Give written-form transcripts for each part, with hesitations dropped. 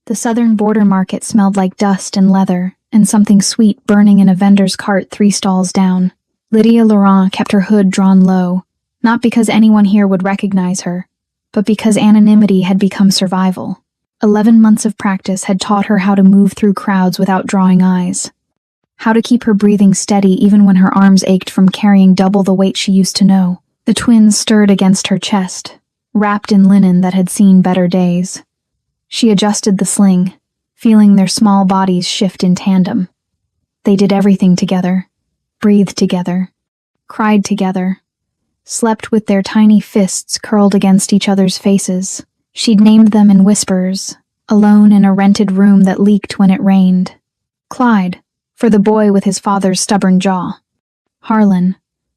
The southern border market smelled like dust and leather, and something sweet burning in a vendor's cart 3 stalls down. Lydia Laurent kept her hood drawn low, not because anyone here would recognize her, but because anonymity had become survival. 11 months of practice had taught her how to move through crowds without drawing eyes, how to keep her breathing steady even when her arms ached from carrying double the weight she used to know. The twins stirred against her chest, wrapped in linen that had seen better days. She adjusted the sling, feeling their small bodies shift in tandem. They did everything together, breathed together, cried together, slept with their tiny fists curled against each other's faces. She'd named them in whispers, alone in a rented room that leaked when it rained. Clyde, for the boy with his father's stubborn jaw. Harlan,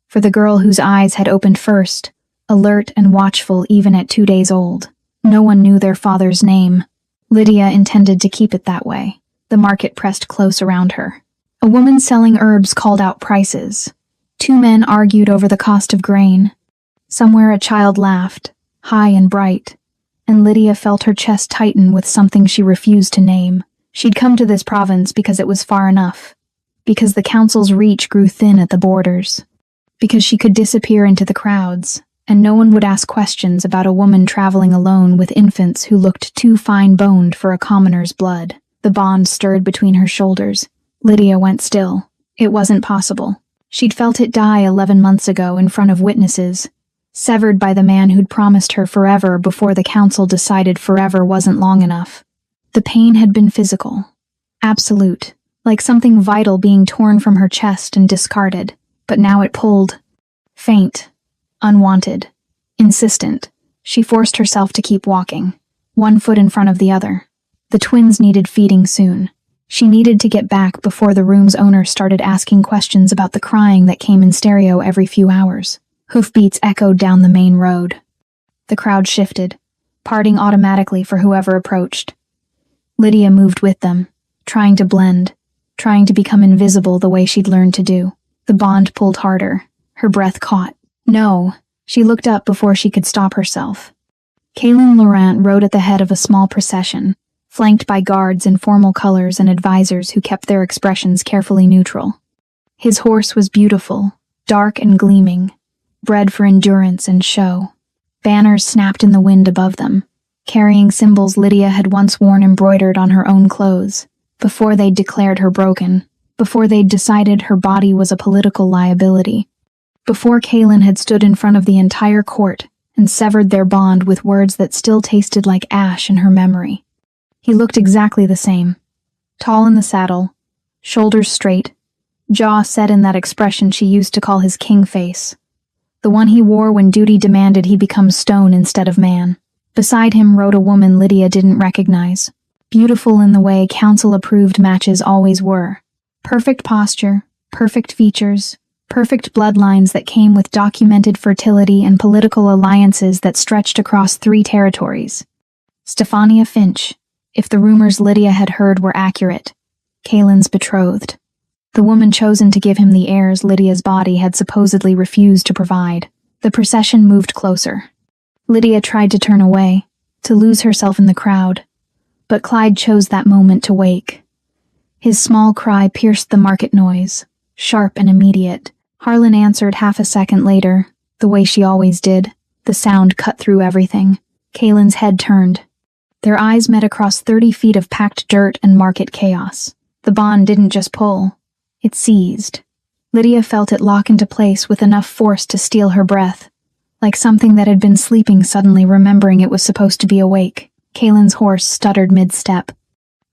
for the girl whose eyes had opened first, alert and watchful even at 2 days old. No one knew their father's name. Lydia intended to keep it that way. The market pressed close around her. A woman selling herbs called out prices. 2 men argued over the cost of grain. Somewhere a child laughed, high and bright, and Lydia felt her chest tighten with something she refused to name. She'd come to this province because it was far enough, because the council's reach grew thin at the borders, because she could disappear into the crowds, and no one would ask questions about a woman traveling alone with infants who looked too fine-boned for a commoner's blood. The bond stirred between her shoulders. Lydia went still. It wasn't possible. She'd felt it die 11 months ago in front of witnesses, severed by the man who'd promised her forever before the council decided forever wasn't long enough. The pain had been physical, absolute, like something vital being torn from her chest and discarded, but now it pulled. Faint, unwanted, insistent. She forced herself to keep walking, 1 foot in front of the other. The twins needed feeding soon. She needed to get back before the room's owner started asking questions about the crying that came in stereo every few hours. Hoofbeats echoed down the main road. The crowd shifted, parting automatically for whoever approached. Lydia moved with them, trying to blend, trying to become invisible the way she'd learned to do. The bond pulled harder. Her breath caught. No. She looked up before she could stop herself. Kaylin Laurent rode at the head of a small procession, flanked by guards in formal colors and advisors who kept their expressions carefully neutral. His horse was beautiful, dark and gleaming, bred for endurance and show. Banners snapped in the wind above them, carrying symbols Lydia had once worn embroidered on her own clothes, before they'd declared her broken, before they'd decided her body was a political liability, before Kaylin had stood in front of the entire court and severed their bond with words that still tasted like ash in her memory. He looked exactly the same, tall in the saddle, shoulders straight, jaw set in that expression she used to call his king face, the one he wore when duty demanded he become stone instead of man. Beside him rode a woman Lydia didn't recognize, beautiful in the way council-approved matches always were. Perfect posture, perfect features, perfect bloodlines that came with documented fertility and political alliances that stretched across 3 territories. Stephania Finch, if the rumors Lydia had heard were accurate, Kaylin's betrothed. The woman chosen to give him the heirs Lydia's body had supposedly refused to provide. The procession moved closer. Lydia tried to turn away, to lose herself in the crowd, but Clyde chose that moment to wake. His small cry pierced the market noise, sharp and immediate. Harlan answered half a second later, the way she always did. The sound cut through everything. Kaylin's head turned. Their eyes met across 30 feet of packed dirt and market chaos. The bond didn't just pull, it seized. Lydia felt it lock into place with enough force to steal her breath, like something that had been sleeping suddenly remembering it was supposed to be awake. Kaylin's horse stuttered mid-step.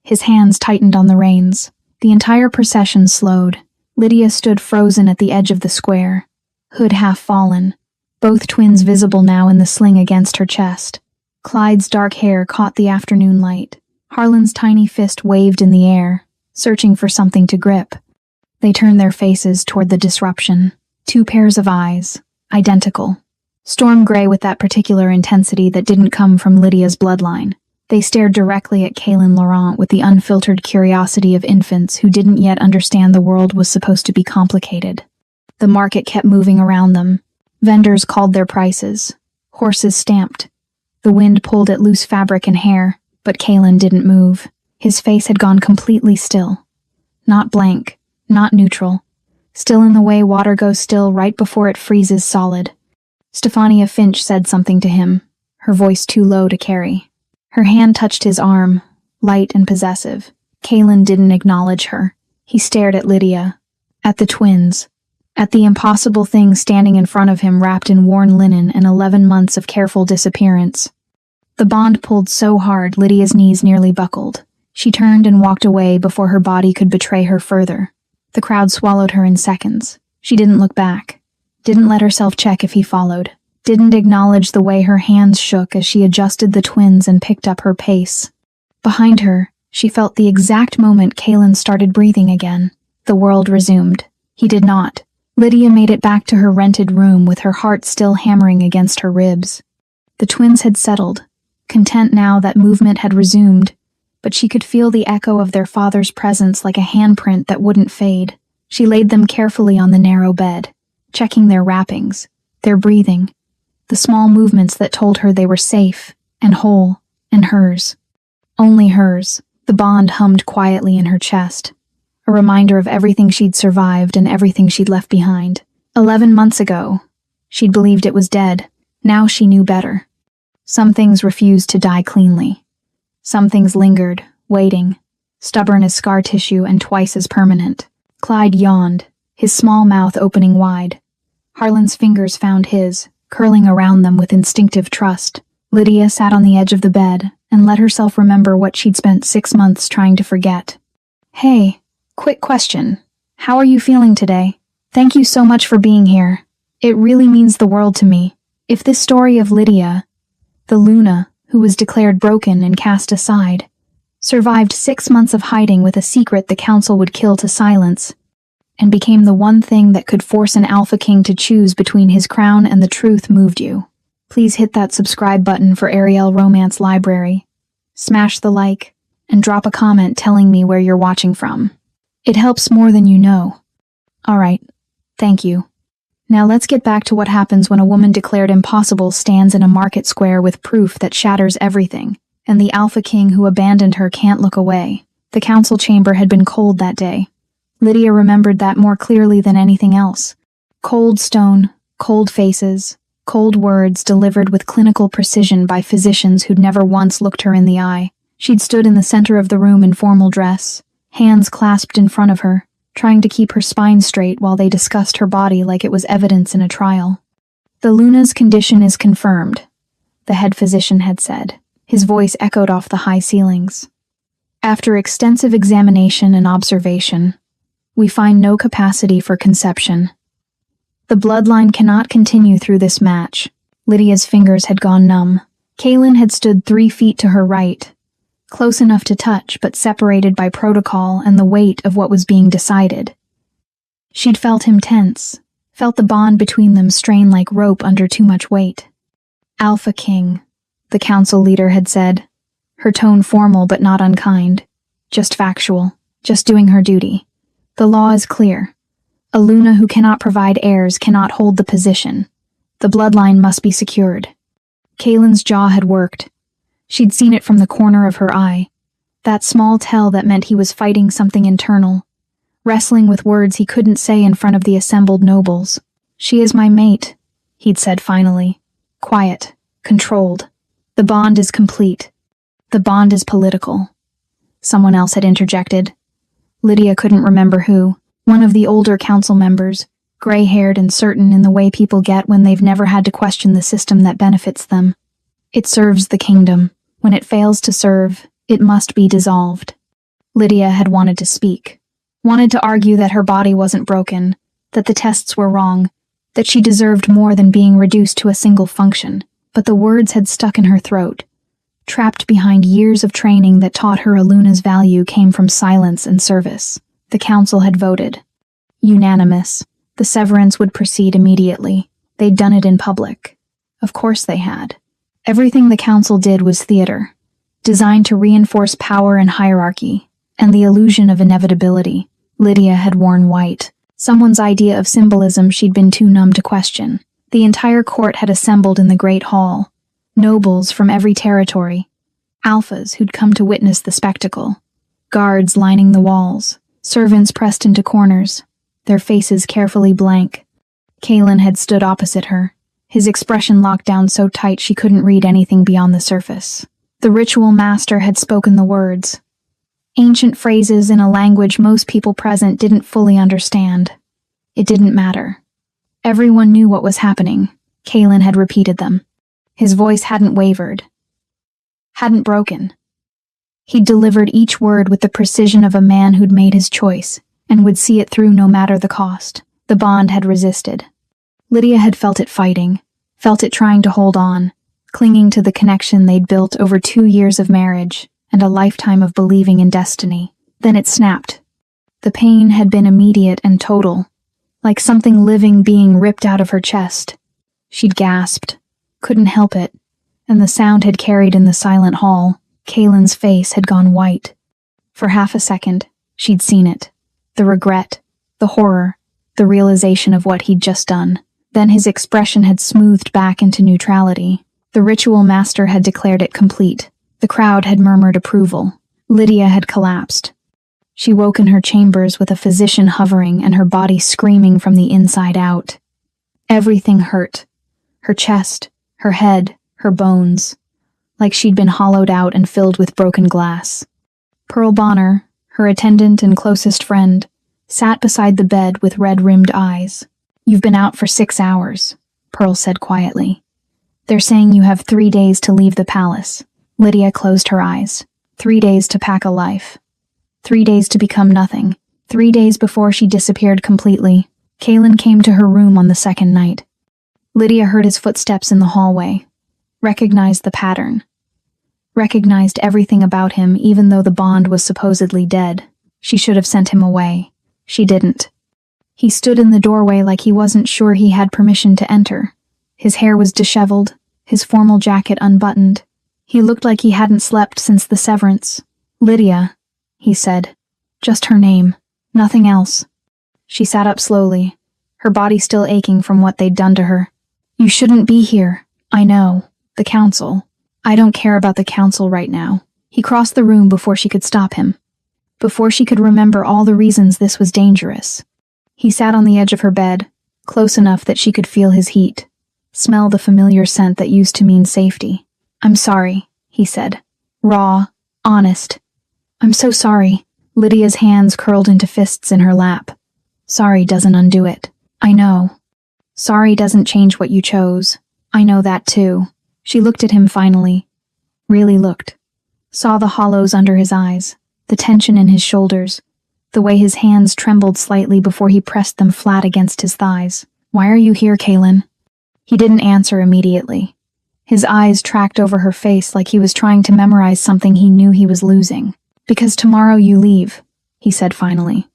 His hands tightened on the reins. The entire procession slowed. Lydia stood frozen at the edge of the square, hood half fallen, both twins visible now in the sling against her chest. Clyde's dark hair caught the afternoon light. Harlan's tiny fist waved in the air, searching for something to grip. They turned their faces toward the disruption. 2 pairs of eyes, identical. Storm gray with that particular intensity that didn't come from Lydia's bloodline. They stared directly at Kaylin Laurent with the unfiltered curiosity of infants who didn't yet understand the world was supposed to be complicated. The market kept moving around them. Vendors called their prices. Horses stamped. The wind pulled at loose fabric and hair, But Kalen didn't move. His face had gone completely still. Not blank, not neutral. Still in the way water goes still right before it freezes solid. Stefania Finch said something to him, her voice too low to carry. Her hand touched his arm, light and possessive. Kalen didn't acknowledge her. He stared at Lydia, at the twins, at the impossible thing standing in front of him wrapped in worn linen and 11 months of careful disappearance. The bond pulled so hard Lydia's knees nearly buckled. She turned and walked away before her body could betray her further. The crowd swallowed her in seconds. She didn't look back, didn't let herself check if he followed, didn't acknowledge the way her hands shook as she adjusted the twins and picked up her pace. Behind her, she felt the exact moment Kalen started breathing again. The world resumed. He did not. Lydia made it back to her rented room with her heart still hammering against her ribs. The twins had settled, content now that movement had resumed, but she could feel the echo of their father's presence like a handprint that wouldn't fade. She laid them carefully on the narrow bed, checking their wrappings, their breathing, the small movements that told her they were safe and whole and hers. Only hers. The bond hummed quietly in her chest, a reminder of everything she'd survived and everything she'd left behind. 11 months ago, she'd believed it was dead. Now she knew better. Some things refused to die cleanly. Some things lingered, waiting, stubborn as scar tissue and twice as permanent. Clyde yawned, his small mouth opening wide. Harlan's fingers found his, curling around them with instinctive trust. Lydia sat on the edge of the bed and let herself remember what she'd spent 6 months trying to forget. Hey, quick question. How are you feeling today? Thank you so much for being here. It really means the world to me. If this story of Lydia, the Luna, who was declared broken and cast aside, survived 6 months of hiding with a secret the council would kill to silence, and became the one thing that could force an Alpha King to choose between his crown and the truth moved you, please hit that subscribe button for Ariel Romance Library. Smash the like, and drop a comment telling me where you're watching from. It helps more than you know. Alright, thank you. Now let's get back to what happens when a woman declared impossible stands in a market square with proof that shatters everything, and the Alpha King who abandoned her can't look away. The council chamber had been cold that day. Lydia remembered that more clearly than anything else. Cold stone, cold faces, cold words delivered with clinical precision by physicians who'd never once looked her in the eye. She'd stood in the center of the room in formal dress, hands clasped in front of her, trying to keep her spine straight while they discussed her body like it was evidence in a trial. The Luna's condition is confirmed, the head physician had said. His voice echoed off the high ceilings. After extensive examination and observation, we find no capacity for conception. The bloodline cannot continue through this match. Lydia's fingers had gone numb. Kalen had stood 3 feet to her right, close enough to touch but separated by protocol and the weight of what was being decided. She'd felt him tense, felt the bond between them strain like rope under too much weight. Alpha King, the council leader had said, her tone formal but not unkind, just factual, just doing her duty. The law is clear. A Luna who cannot provide heirs cannot hold the position. The bloodline must be secured. Kalen's jaw had worked. She'd seen it from the corner of her eye. That small tell that meant he was fighting something internal, wrestling with words he couldn't say in front of the assembled nobles. She is my mate, he'd said finally. Quiet, controlled. The bond is complete. The bond is political. Someone else had interjected. Lydia couldn't remember who. One of the older council members, gray-haired and certain in the way people get when they've never had to question the system that benefits them. It serves the kingdom. When it fails to serve, it must be dissolved. Lydia had wanted to speak, wanted to argue that her body wasn't broken, that the tests were wrong, that she deserved more than being reduced to a single function, but the words had stuck in her throat, trapped behind years of training that taught her a Luna's value came from silence and service. The council had voted. Unanimous. The severance would proceed immediately. They'd done it in public. Of course they had. Everything the council did was theater, designed to reinforce power and hierarchy, and the illusion of inevitability. Lydia had worn white, someone's idea of symbolism she'd been too numb to question. The entire court had assembled in the Great Hall. Nobles from every territory. Alphas who'd come to witness the spectacle. Guards lining the walls, servants pressed into corners, their faces carefully blank. Kalen had stood opposite her, his expression locked down so tight she couldn't read anything beyond the surface. The ritual master had spoken the words. Ancient phrases in a language most people present didn't fully understand. It didn't matter. Everyone knew what was happening. Kalen had repeated them. His voice hadn't wavered. Hadn't broken. He'd delivered each word with the precision of a man who'd made his choice and would see it through no matter the cost. The bond had resisted. Lydia had felt it fighting, felt it trying to hold on, clinging to the connection they'd built over 2 years of marriage and a lifetime of believing in destiny. Then it snapped. The pain had been immediate and total, like something living being ripped out of her chest. She'd gasped, couldn't help it, and the sound had carried in the silent hall. Kalen's face had gone white. For half a second, she'd seen it. The regret, the horror, the realization of what he'd just done. Then his expression had smoothed back into neutrality. The ritual master had declared it complete. The crowd had murmured approval. Lydia had collapsed. She woke in her chambers with a physician hovering and her body screaming from the inside out. Everything hurt. Her chest, her head, her bones, like she'd been hollowed out and filled with broken glass. Pearl Bonner, her attendant and closest friend, sat beside the bed with red-rimmed eyes. "You've been out for 6 hours," Pearl said quietly. "They're saying you have 3 days to leave the palace." Lydia closed her eyes. 3 days to pack a life. 3 days to become nothing. 3 days before she disappeared completely. Kalen came to her room on the second night. Lydia heard his footsteps in the hallway, recognized the pattern, recognized everything about him even though the bond was supposedly dead. She should have sent him away. She didn't. He stood in the doorway like he wasn't sure he had permission to enter. His hair was disheveled, his formal jacket unbuttoned. He looked like he hadn't slept since the severance. "Lydia," he said. Just her name. Nothing else. She sat up slowly, her body still aching from what they'd done to her. "You shouldn't be here. I know. The council. I don't care about the council right now." He crossed the room before she could stop him, before she could remember all the reasons this was dangerous. He sat on the edge of her bed, close enough that she could feel his heat, smell the familiar scent that used to mean safety. "I'm sorry," he said. Raw, honest. "I'm so sorry." Lydia's hands curled into fists in her lap. "Sorry doesn't undo it. I know. Sorry doesn't change what you chose. I know that too." She looked at him finally. Really looked. Saw the hollows under his eyes, the tension in his shoulders, the way his hands trembled slightly before he pressed them flat against his thighs. "Why are you here, Kalen?" He didn't answer immediately. His eyes tracked over her face like he was trying to memorize something he knew he was losing. "Because tomorrow you leave," he said finally.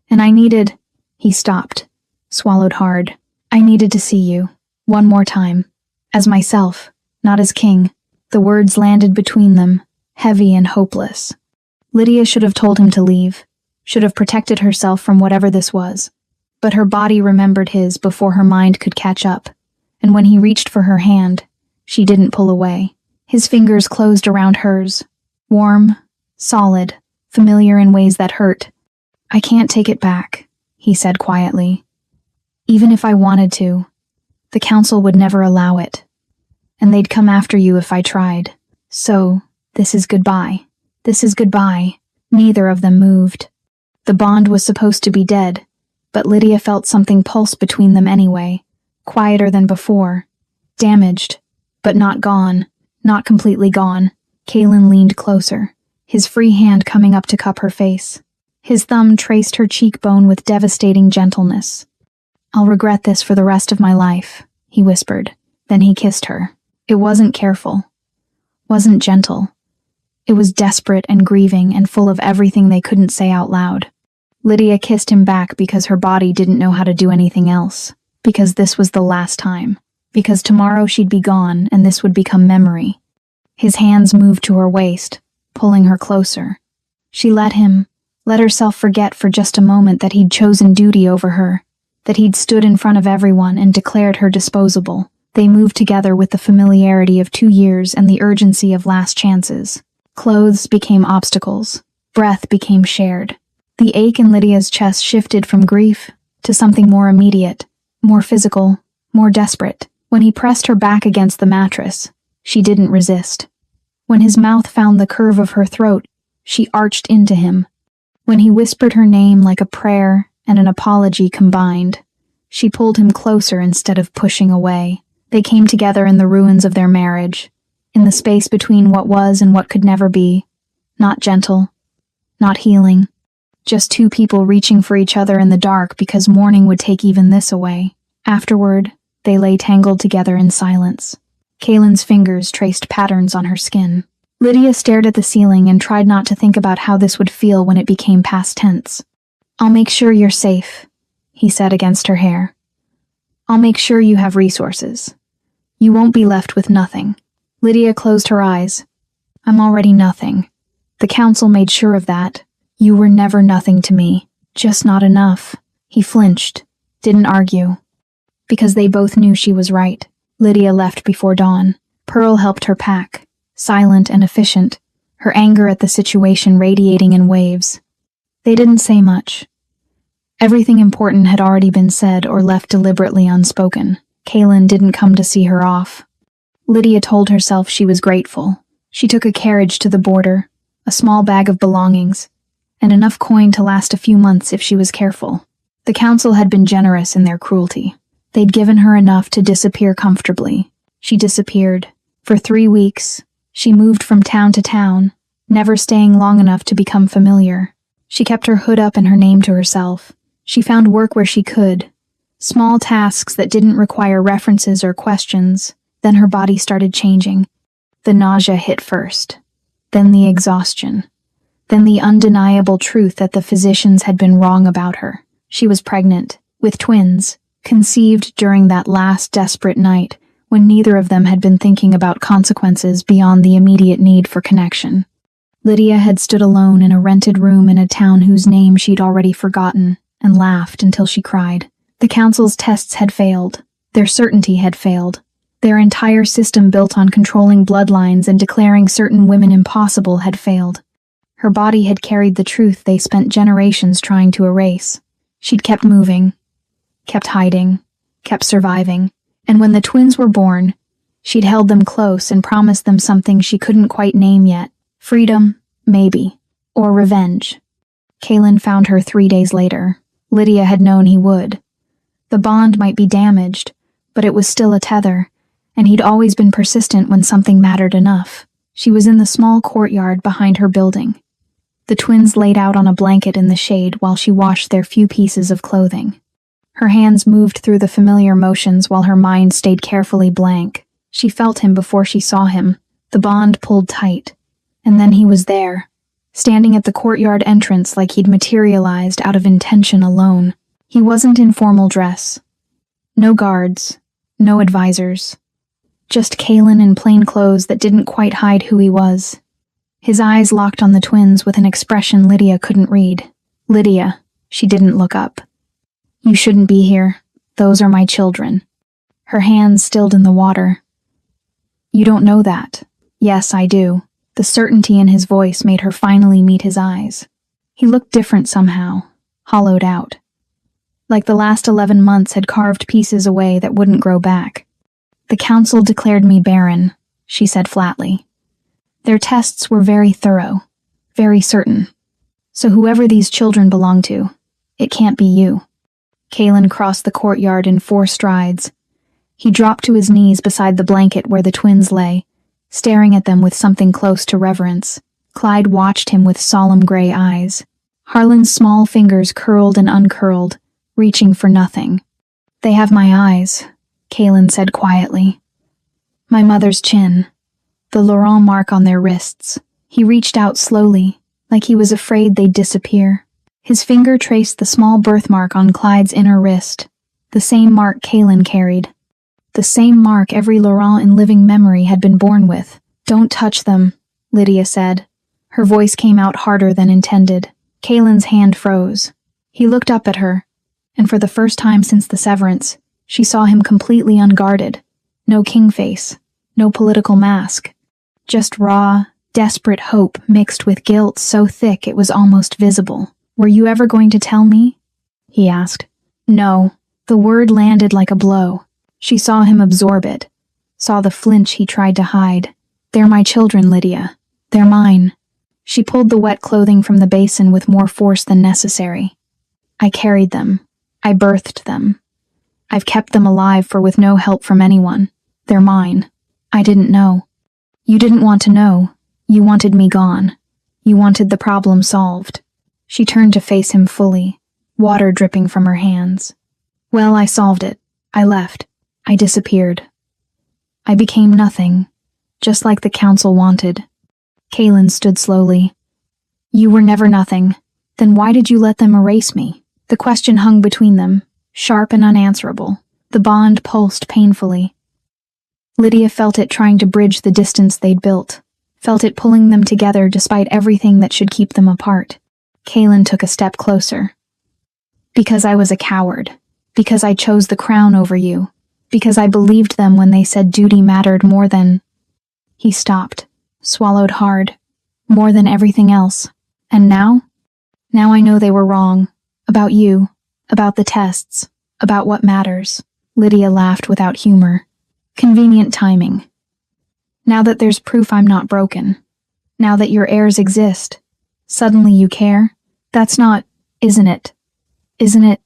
"And I needed..." He stopped, swallowed hard. "I needed to see you. One more time. As myself, not as king." The words landed between them, heavy and hopeless. Lydia should have told him to leave, should have protected herself from whatever this was. But her body remembered his before her mind could catch up, and when he reached for her hand, she didn't pull away. His fingers closed around hers, warm, solid, familiar in ways that hurt. "I can't take it back," he said quietly. "Even if I wanted to, the council would never allow it. And they'd come after you if I tried. So, this is goodbye. This is goodbye." Neither of them moved. The bond was supposed to be dead, but Lydia felt something pulse between them anyway, quieter than before. Damaged, but not gone, not completely gone. Kalen leaned closer, his free hand coming up to cup her face. His thumb traced her cheekbone with devastating gentleness. "I'll regret this for the rest of my life," he whispered. Then he kissed her. It wasn't careful, wasn't gentle. It was desperate and grieving and full of everything they couldn't say out loud. Lydia kissed him back because her body didn't know how to do anything else, because this was the last time, because tomorrow she'd be gone and this would become memory. His hands moved to her waist, pulling her closer. She let herself forget for just a moment that he'd chosen duty over her, that he'd stood in front of everyone and declared her disposable. They moved together with the familiarity of 2 years and the urgency of last chances. Clothes became obstacles. Breath became shared. The ache in Lydia's chest shifted from grief to something more immediate, more physical, more desperate. When he pressed her back against the mattress, she didn't resist. When his mouth found the curve of her throat, she arched into him. When he whispered her name like a prayer and an apology combined, she pulled him closer instead of pushing away. They came together in the ruins of their marriage, in the space between what was and what could never be. Not gentle, not healing, just two people reaching for each other in the dark because morning would take even this away. Afterward, they lay tangled together in silence. Kaylin's fingers traced patterns on her skin. Lydia stared at the ceiling and tried not to think about how this would feel when it became past tense. "I'll make sure you're safe," he said against her hair. "I'll make sure you have resources. You won't be left with nothing." Lydia closed her eyes. "I'm already nothing. The council made sure of that. You were never nothing to me. Just not enough." He flinched, didn't argue. Because they both knew she was right. Lydia left before dawn. Pearl helped her pack, silent and efficient, her anger at the situation radiating in waves. They didn't say much. Everything important had already been said or left deliberately unspoken. Kaylin didn't come to see her off. Lydia told herself she was grateful. She took a carriage to the border, a small bag of belongings, and enough coin to last a few months if she was careful. The council had been generous in their cruelty. They'd given her enough to disappear comfortably. She disappeared. For 3 weeks, she moved from town to town, never staying long enough to become familiar. She kept her hood up and her name to herself. She found work where she could, small tasks that didn't require references or questions. Then her body started changing. The nausea hit first, then the exhaustion, then the undeniable truth that the physicians had been wrong about her. She was pregnant, with twins, conceived during that last desperate night when neither of them had been thinking about consequences beyond the immediate need for connection. Lydia had stood alone in a rented room in a town whose name she'd already forgotten, and laughed until she cried. The council's tests had failed. Their certainty had failed. Their entire system built on controlling bloodlines and declaring certain women impossible had failed. Her body had carried the truth they spent generations trying to erase. She'd kept moving, kept hiding, kept surviving, and when the twins were born, she'd held them close and promised them something she couldn't quite name yet. Freedom, maybe, or revenge. Kaylin found her 3 days later. Lydia had known he would. The bond might be damaged, but it was still a tether, and he'd always been persistent when something mattered enough. She was in the small courtyard behind her building. The twins laid out on a blanket in the shade while she washed their few pieces of clothing. Her hands moved through the familiar motions while her mind stayed carefully blank. She felt him before she saw him. The bond pulled tight. And then he was there, standing at the courtyard entrance like he'd materialized out of intention alone. He wasn't in formal dress. No guards, no advisors. Just Kaylin in plain clothes that didn't quite hide who he was. His eyes locked on the twins with an expression Lydia couldn't read. "Lydia," she didn't look up. "You shouldn't be here. Those are my children." Her hands stilled in the water. "You don't know that." "Yes, I do." The certainty in his voice made her finally meet his eyes. He looked different somehow, hollowed out. Like the last 11 months had carved pieces away that wouldn't grow back. "The council declared me barren," she said flatly. "Their tests were very thorough, very certain. So whoever these children belong to, it can't be you." Kaylin crossed the courtyard in 4 strides. He dropped to his knees beside the blanket where the twins lay, staring at them with something close to reverence. Clyde watched him with solemn gray eyes. Harlan's small fingers curled and uncurled, reaching for nothing. "They have my eyes," Kaylin said quietly. "My mother's chin, the Laurent mark on their wrists." He reached out slowly, like he was afraid they'd disappear. His finger traced the small birthmark on Clyde's inner wrist, the same mark Kaylin carried. The same mark every Laurent in living memory had been born with. "Don't touch them," Lydia said. Her voice came out harder than intended. Kaylin's hand froze. He looked up at her, and for the first time since the severance, she saw him completely unguarded. No king face, no political mask. Just raw, Desperate hope mixed with guilt so thick it was almost visible. "Were you ever going to tell me?" he asked. No. The word landed like a blow. She saw him absorb it, saw the flinch he tried to hide. "They're my children, Lydia. They're mine." She pulled the wet clothing from the basin with more force than necessary. "I carried them. I birthed them. I've kept them alive with no help from anyone. They're mine. I didn't know." "You didn't want to know. You wanted me gone. You wanted the problem solved." She turned to face him fully, water dripping from her hands. "Well, I solved it. I left. I disappeared. I became nothing, just like the council wanted." Kaylin stood slowly. "You were never nothing. Then why did you let them erase me?" The question hung between them, sharp and unanswerable. The bond pulsed painfully. Lydia felt it trying to bridge the distance they'd built, felt it pulling them together despite everything that should keep them apart. Kaylin took a step closer. "Because I was a coward. Because I chose the crown over you. Because I believed them when they said duty mattered more than—" He stopped, swallowed hard. "More than everything else. And now? Now I know they were wrong. About you. About the tests. About what matters." Lydia laughed without humor. "Convenient timing. Now that there's proof I'm not broken. Now that your heirs exist. Suddenly you care? That's not, isn't it? Isn't it?"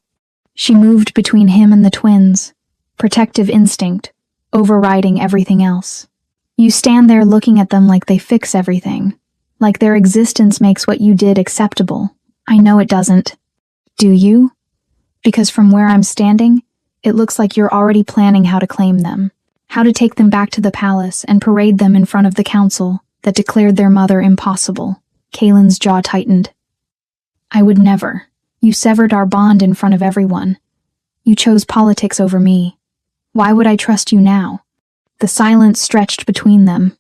She moved between him and the twins, protective instinct, overriding everything else. "You stand there looking at them like they fix everything, like their existence makes what you did acceptable. I know it doesn't. Do you? Because from where I'm standing, it looks like you're already planning how to claim them, how to take them back to the palace and parade them in front of the council that declared their mother impossible." Kaylin's jaw tightened. "I would never. You severed our bond in front of everyone. You chose politics over me. Why would I trust you now?" The silence stretched between them,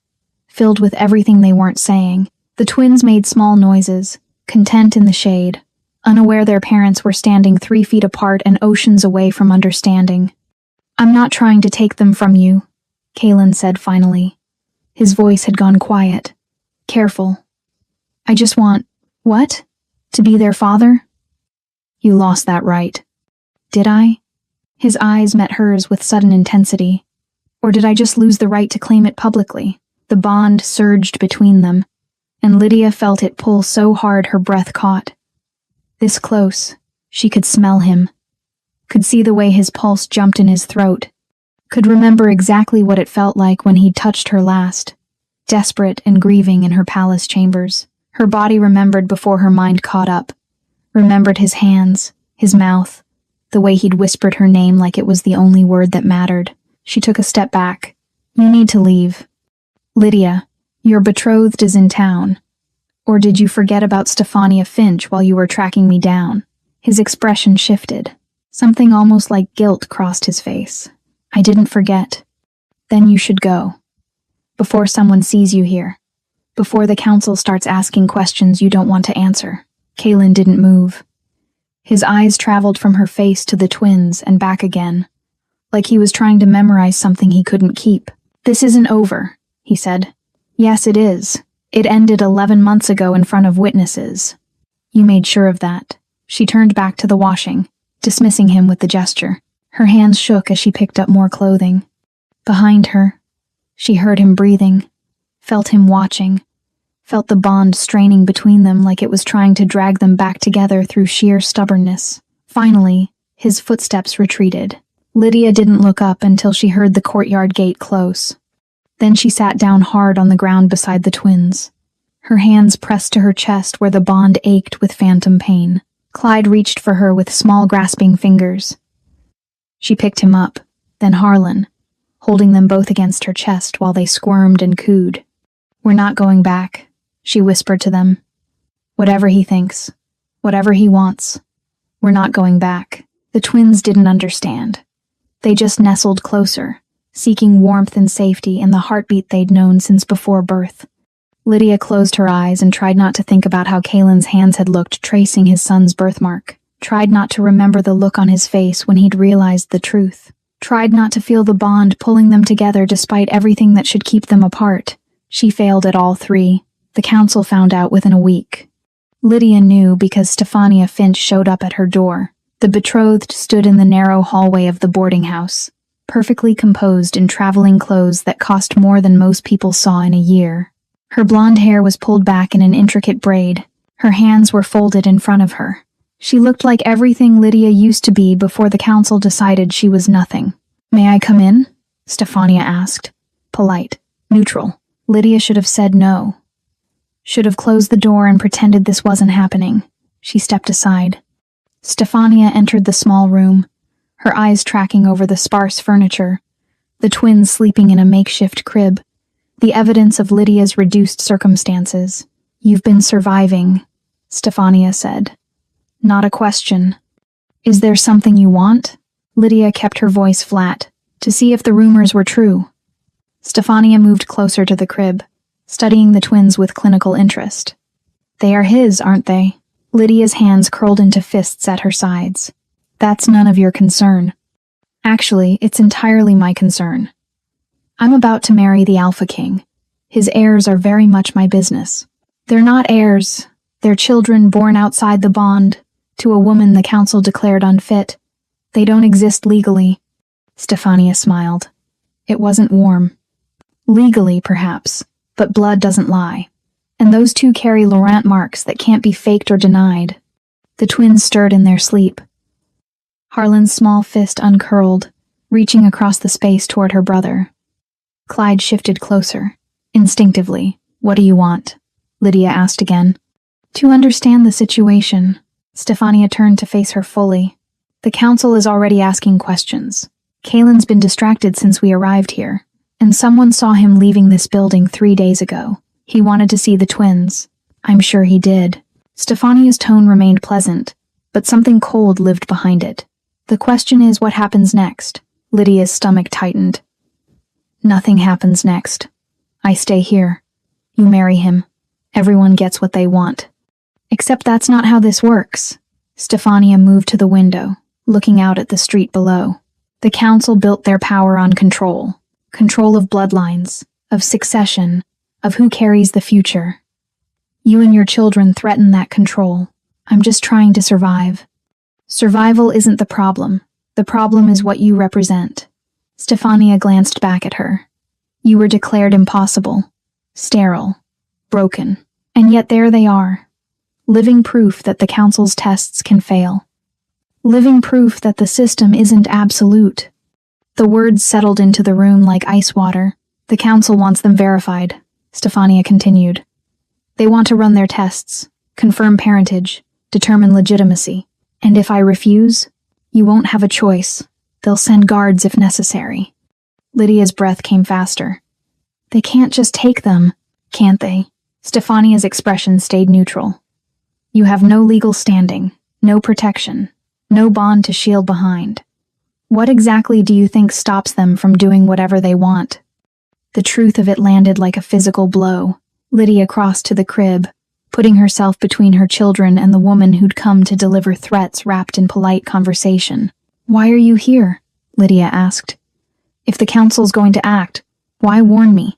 filled with everything they weren't saying. The twins made small noises, content in the shade, unaware their parents were standing 3 feet apart and oceans away from understanding. "I'm not trying to take them from you," Kaylin said finally. His voice had gone quiet, careful. "I just want—" "What? To be their father?" "You lost that right." "Did I?" His eyes met hers with sudden intensity. "Or did I just lose the right to claim it publicly?" The bond surged between them, and Lydia felt it pull so hard her breath caught. This close, she could smell him, could see the way his pulse jumped in his throat, could remember exactly what it felt like when he'd touched her last, desperate and grieving in her palace chambers. Her body remembered before her mind caught up, remembered his hands, his mouth, the way he'd whispered her name like it was the only word that mattered. She took a step back. "You need to leave. Lydia, your betrothed is in town. Or did you forget about Stefania Finch while you were tracking me down?" His expression shifted. Something almost like guilt crossed his face. "I didn't forget." "Then you should go. Before someone sees you here. Before the council starts asking questions you don't want to answer." Kaylin didn't move. His eyes traveled from her face to the twins and back again, like he was trying to memorize something he couldn't keep. "This isn't over," he said. "Yes, it is. It ended 11 months ago in front of witnesses. You made sure of that." She turned back to the washing, dismissing him with the gesture. Her hands shook as she picked up more clothing. Behind her, she heard him breathing, felt him watching, felt the bond straining between them like it was trying to drag them back together through sheer stubbornness. Finally, his footsteps retreated. Lydia didn't look up until she heard the courtyard gate close. Then she sat down hard on the ground beside the twins, her hands pressed to her chest where the bond ached with phantom pain. Clyde reached for her with small grasping fingers. She picked him up, then Harlan, holding them both against her chest while they squirmed and cooed. "We're not going back," she whispered to them. "Whatever he thinks, whatever he wants, we're not going back." The twins didn't understand. They just nestled closer, seeking warmth and safety in the heartbeat they'd known since before birth. Lydia closed her eyes and tried not to think about how Kaylin's hands had looked tracing his son's birthmark, tried not to remember the look on his face when he'd realized the truth, tried not to feel the bond pulling them together despite everything that should keep them apart. She failed at all 3. The council found out within a week. Lydia knew because Stefania Finch showed up at her door. The betrothed stood in the narrow hallway of the boarding house, perfectly composed in traveling clothes that cost more than most people saw in a year. Her blonde hair was pulled back in an intricate braid. Her hands were folded in front of her. She looked like everything Lydia used to be before the council decided she was nothing. "May I come in?" Stefania asked. Polite. Neutral. Lydia should have said no. Should have closed the door and pretended this wasn't happening. She stepped aside. Stefania entered the small room, her eyes tracking over the sparse furniture, the twins sleeping in a makeshift crib, the evidence of Lydia's reduced circumstances. "You've been surviving," Stefania said. Not a question. "Is there something you want?" Lydia kept her voice flat, to see if the rumors were true. Stefania moved closer to the crib, studying the twins with clinical interest. "They are his, aren't they?" Lydia's hands curled into fists at her sides. "That's none of your concern." "Actually, it's entirely my concern. I'm about to marry the Alpha King. His heirs are very much my business. They're not heirs. They're children born outside the bond, to a woman the council declared unfit. They don't exist legally." Stefania smiled. It wasn't warm. "Legally, perhaps, but blood doesn't lie. And those two carry Laurent marks that can't be faked or denied." The twins stirred in their sleep. Harlan's small fist uncurled, reaching across the space toward her brother. Clyde shifted closer. Instinctively. "What do you want?" Lydia asked again. "To understand the situation." Stefania turned to face her fully. "The council is already asking questions. Kalen's been distracted since we arrived here, and someone saw him leaving this building 3 days ago. He wanted to see the twins. I'm sure he did." Stefania's tone remained pleasant, but something cold lived behind it. "The question is what happens next?" Lydia's stomach tightened. "Nothing happens next. I stay here. You marry him. Everyone gets what they want." "Except that's not how this works." Stefania moved to the window, looking out at the street below. "The council built their power on control. Control of bloodlines, of succession, of who carries the future. You and your children threaten that control. I'm just trying to survive. Survival isn't the problem. The problem is what you represent." Stefania glanced back at her. "You were declared impossible, sterile, broken, and yet there they are. Living proof that the council's tests can fail. Living proof that the system isn't absolute." The words settled into the room like ice water. "The council wants them verified," Stefania continued. "They want to run their tests, confirm parentage, determine legitimacy. And if I refuse, you won't have a choice. They'll send guards if necessary." Lydia's breath came faster. "They can't just take them, can't they?" Stefania's expression stayed neutral. "You have no legal standing, no protection, no bond to shield behind. What exactly do you think stops them from doing whatever they want?" The truth of it landed like a physical blow. Lydia crossed to the crib, putting herself between her children and the woman who'd come to deliver threats wrapped in polite conversation. "Why are you here?" Lydia asked. "If the council's going to act, why warn me?"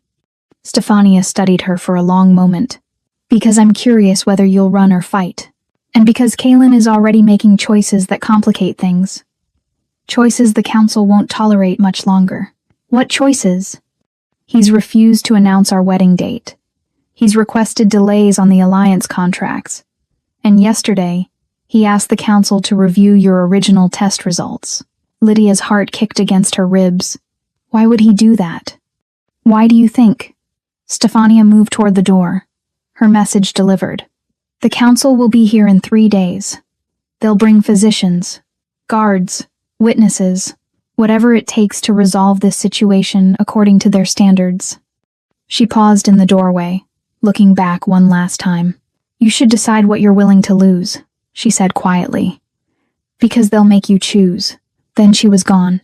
Stefania studied her for a long moment. "Because I'm curious whether you'll run or fight. And because Kalen is already making choices that complicate things. Choices the council won't tolerate much longer." "What choices?" "He's refused to announce our wedding date. He's requested delays on the alliance contracts. And yesterday, he asked the council to review your original test results." Lydia's heart kicked against her ribs. "Why would he do that? Why do you think?" Stefania moved toward the door, her message delivered. "The council will be here in 3 days. They'll bring physicians, guards, witnesses, whatever it takes to resolve this situation according to their standards." She paused in the doorway, looking back one last time. "You should decide what you're willing to lose," she said quietly. "Because they'll make you choose." Then she was gone,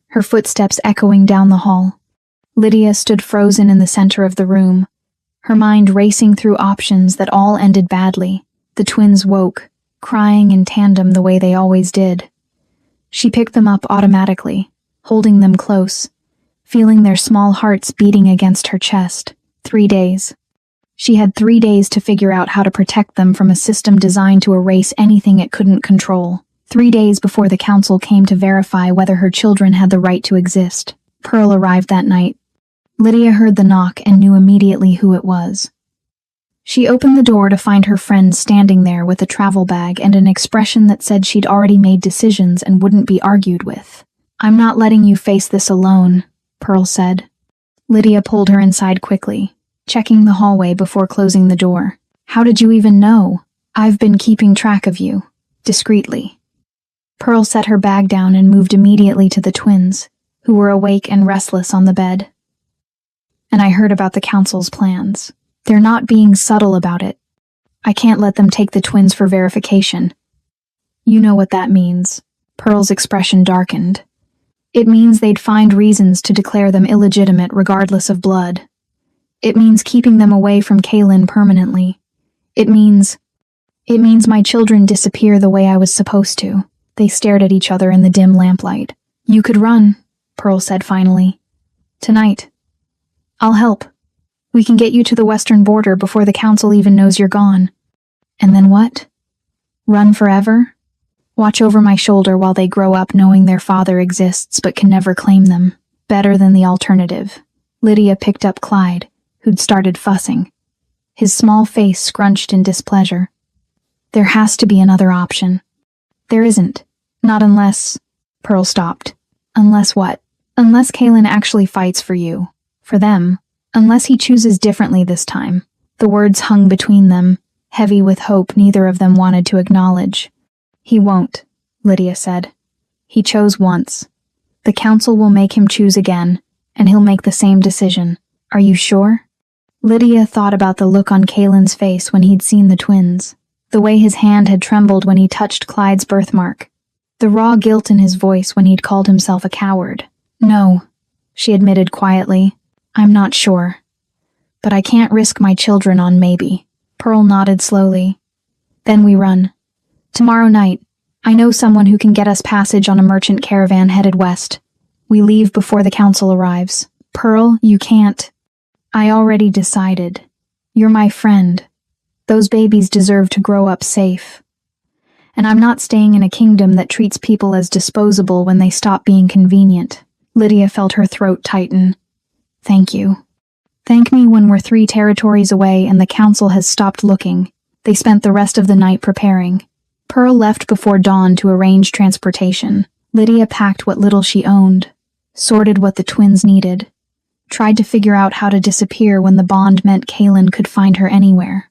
her footsteps echoing down the hall. Lydia stood frozen in the center of the room, her mind racing through options that all ended badly. The twins woke, crying in tandem the way they always did. She picked them up automatically, holding them close, feeling their small hearts beating against her chest. 3 days. She had 3 days to figure out how to protect them from a system designed to erase anything it couldn't control. 3 days before the council came to verify whether her children had the right to exist. Pearl arrived that night. Lydia heard the knock and knew immediately who it was. She opened the door to find her friend standing there with a travel bag and an expression that said she'd already made decisions and wouldn't be argued with. "I'm not letting you face this alone," Pearl said. Lydia pulled her inside quickly, checking the hallway before closing the door. "How did you even know? I've been keeping track of you." Discreetly. Pearl set her bag down and moved immediately to the twins, who were awake and restless on the bed. "And I heard about the council's plans. They're not being subtle about it. I can't let them take the twins for verification." "You know what that means." Pearl's expression darkened. "It means they'd find reasons to declare them illegitimate regardless of blood. It means keeping them away from Kaylin permanently. It means my children disappear the way I was supposed to." They stared at each other in the dim lamplight. "You could run," Pearl said finally. "Tonight. I'll help. We can get you to the western border before the council even knows you're gone." "And then what? Run forever? Watch over my shoulder while they grow up knowing their father exists but can never claim them. Better than the alternative." Lydia picked up Clyde, who'd started fussing, his small face scrunched in displeasure. "There has to be another option." "There isn't. Not unless—" Pearl stopped. "Unless what?" "Unless Kaylin actually fights for you. For them. Unless he chooses differently this time." The words hung between them, heavy with hope neither of them wanted to acknowledge. "He won't," Lydia said. "He chose once. The council will make him choose again, and he'll make the same decision. Are you sure?" Lydia thought about the look on Kaylin's face when he'd seen the twins, the way his hand had trembled when he touched Clyde's birthmark, the raw guilt in his voice when he'd called himself a coward. "No," she admitted quietly. "I'm not sure. But I can't risk my children on maybe." Pearl nodded slowly. "Then we run. Tomorrow night. I know someone who can get us passage on a merchant caravan headed west. We leave before the council arrives." "Pearl, you can't." "I already decided. You're my friend. Those babies deserve to grow up safe. And I'm not staying in a kingdom that treats people as disposable when they stop being convenient." Lydia felt her throat tighten. "Thank you. Thank me when we're 3 territories away and the council has stopped looking." They spent the rest of the night preparing. Pearl left before dawn to arrange transportation. Lydia packed what little she owned, sorted what the twins needed, tried to figure out how to disappear when the bond meant Kaylin could find her anywhere.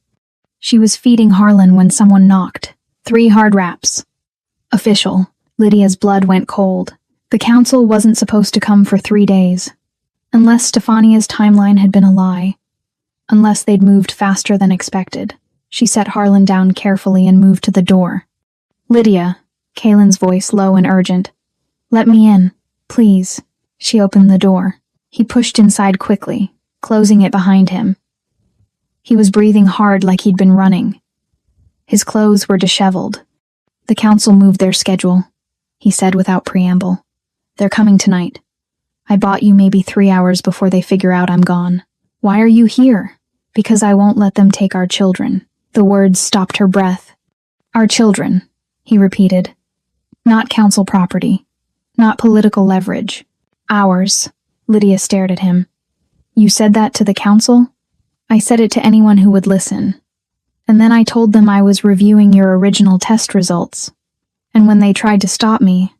She was feeding Harlan when someone knocked. 3 hard raps. Official. Lydia's blood went cold. The council wasn't supposed to come for 3 days. Unless Stefania's timeline had been a lie. Unless they'd moved faster than expected. She set Harlan down carefully and moved to the door. "Lydia," Kaylin's voice low and urgent. "Let me in, please." She opened the door. He pushed inside quickly, closing it behind him. He was breathing hard like he'd been running. His clothes were disheveled. "The council moved their schedule," he said without preamble. "They're coming tonight. I bought you maybe 3 hours before they figure out I'm gone." "Why are you here?" "Because I won't let them take our children." The words stopped her breath. "Our children," he repeated. "Not council property. Not political leverage. Ours." Lydia stared at him. "You said that to the council?" "I said it to anyone who would listen. And then I told them I was reviewing your original test results. And when they tried to stop me,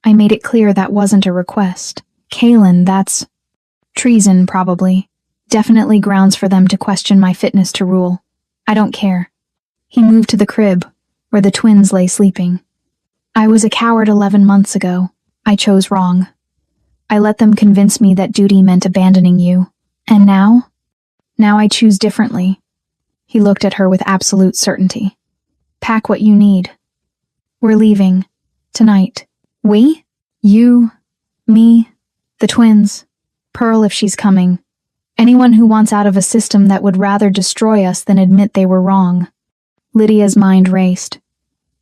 I made it clear that wasn't a request. Kaylin, that's treason, probably. Definitely grounds for them to question my fitness to rule. I don't care." He moved to the crib, where the twins lay sleeping. "I was a coward 11 months ago. I chose wrong. I let them convince me that duty meant abandoning you. And now? Now I choose differently." He looked at her with absolute certainty. "Pack what you need. We're leaving. Tonight." "We?" "You, me, the twins, Pearl if she's coming. Anyone who wants out of a system that would rather destroy us than admit they were wrong." Lydia's mind raced.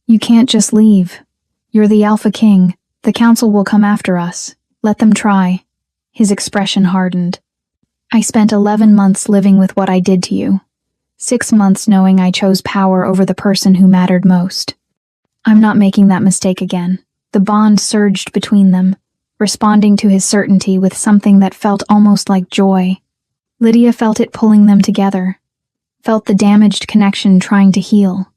"You can't just leave. You're the Alpha King. The council will come after us. Let them try." His expression hardened. "I spent 11 months living with what I did to you. 6 months knowing I chose power over the person who mattered most. I'm not making that mistake again. The bond surged between them, responding to his certainty with something that felt almost like joy. Lydia felt it pulling them together, felt the damaged connection trying to heal.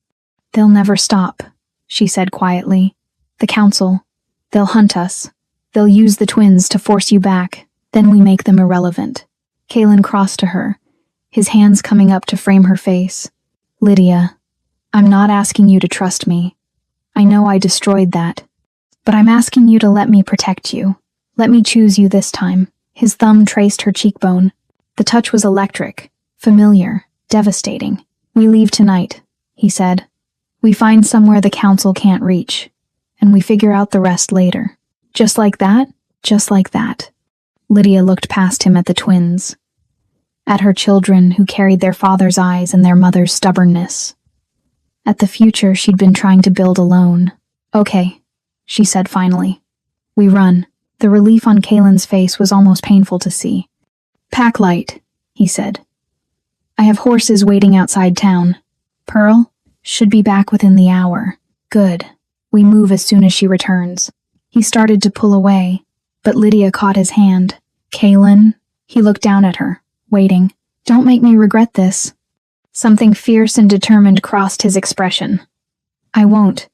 They'll never stop, she said quietly. The council. They'll hunt us. They'll use the twins to force you back. Then we make them irrelevant. Kaelin crossed to her, his hands coming up to frame her face. Lydia, I'm not asking you to trust me. I know I destroyed that. But I'm asking you to let me protect you. Let me choose you this time. His thumb traced her cheekbone. The touch was electric, familiar, devastating. We leave tonight, he said. We find somewhere the council can't reach, and we figure out the rest later. Just like that? Just like that. Lydia looked past him at the twins, at her children who carried their father's eyes and their mother's stubbornness, at the future she'd been trying to build alone. Okay, she said finally. We run. The relief on Kaelin's face was almost painful to see. Pack light, he said. I have horses waiting outside town. Pearl should be back within the hour. Good. We move as soon as she returns. He started to pull away, but Lydia caught his hand. Kaelin, he looked down at her, waiting. Don't make me regret this. Something fierce and determined crossed his expression. I won't.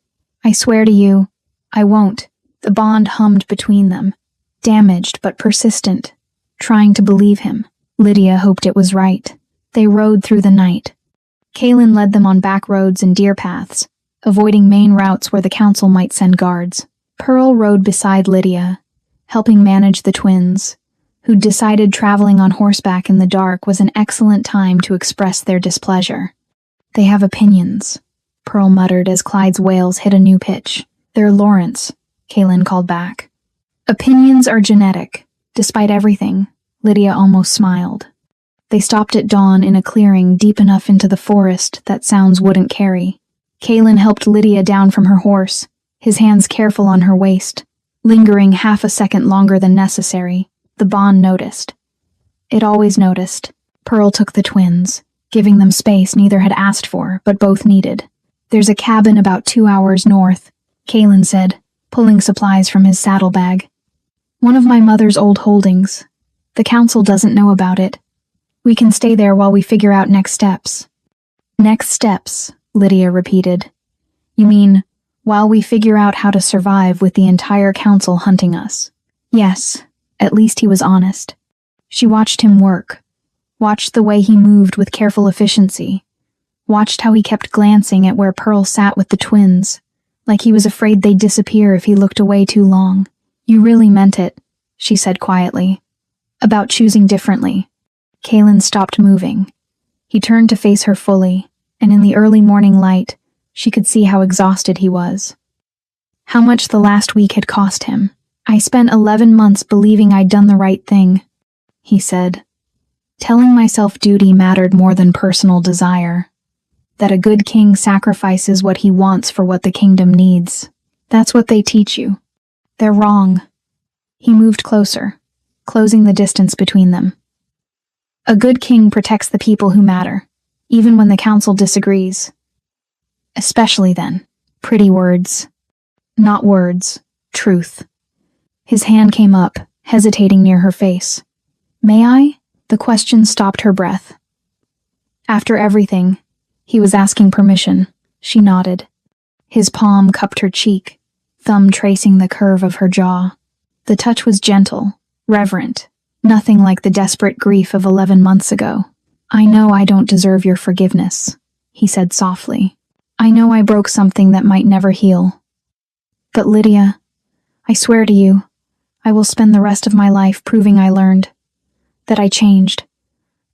I swear to you, I won't. The bond hummed between them, damaged but persistent, trying to believe him. Lydia hoped it was right. They rode through the night. Kaelin led them on back roads and deer paths, avoiding main routes where the council might send guards. Pearl rode beside Lydia, helping manage the twins, who'd decided traveling on horseback in the dark was an excellent time to express their displeasure. They have opinions, Pearl muttered as Clyde's wails hit a new pitch. They're Lawrence, Kaelin called back. Opinions are genetic. Despite everything, Lydia almost smiled. They stopped at dawn in a clearing deep enough into the forest that sounds wouldn't carry. Kaelin helped Lydia down from her horse, his hands careful on her waist, lingering half a second longer than necessary. The bond noticed. It always noticed. Pearl took the twins, giving them space neither had asked for, but both needed. There's a cabin about 2 hours north, Kaelin said, pulling supplies from his saddlebag. One of my mother's old holdings. The council doesn't know about it. We can stay there while we figure out next steps. Next steps, Lydia repeated. You mean, while we figure out how to survive with the entire council hunting us? Yes, at least he was honest. She watched him work, watched the way he moved with careful efficiency, watched how he kept glancing at where Pearl sat with the twins, like he was afraid they'd disappear if he looked away too long. You really meant it, she said quietly. About choosing differently. Kaelin stopped moving. He turned to face her fully, and in the early morning light, she could see how exhausted he was. How much the last week had cost him. I spent 11 months believing I'd done the right thing, he said. Telling myself duty mattered more than personal desire. That a good king sacrifices what he wants for what the kingdom needs. That's what they teach you. They're wrong. He moved closer, closing the distance between them. A good king protects the people who matter, even when the council disagrees. Especially then. Pretty words. Not words. Truth. His hand came up, hesitating near her face. May I? The question stopped her breath. After everything, he was asking permission. She nodded. His palm cupped her cheek, thumb tracing the curve of her jaw. The touch was gentle, reverent, nothing like the desperate grief of 11 months ago. I know I don't deserve your forgiveness, he said softly. I know I broke something that might never heal. But Lydia, I swear to you, I will spend the rest of my life proving I learned, that I changed,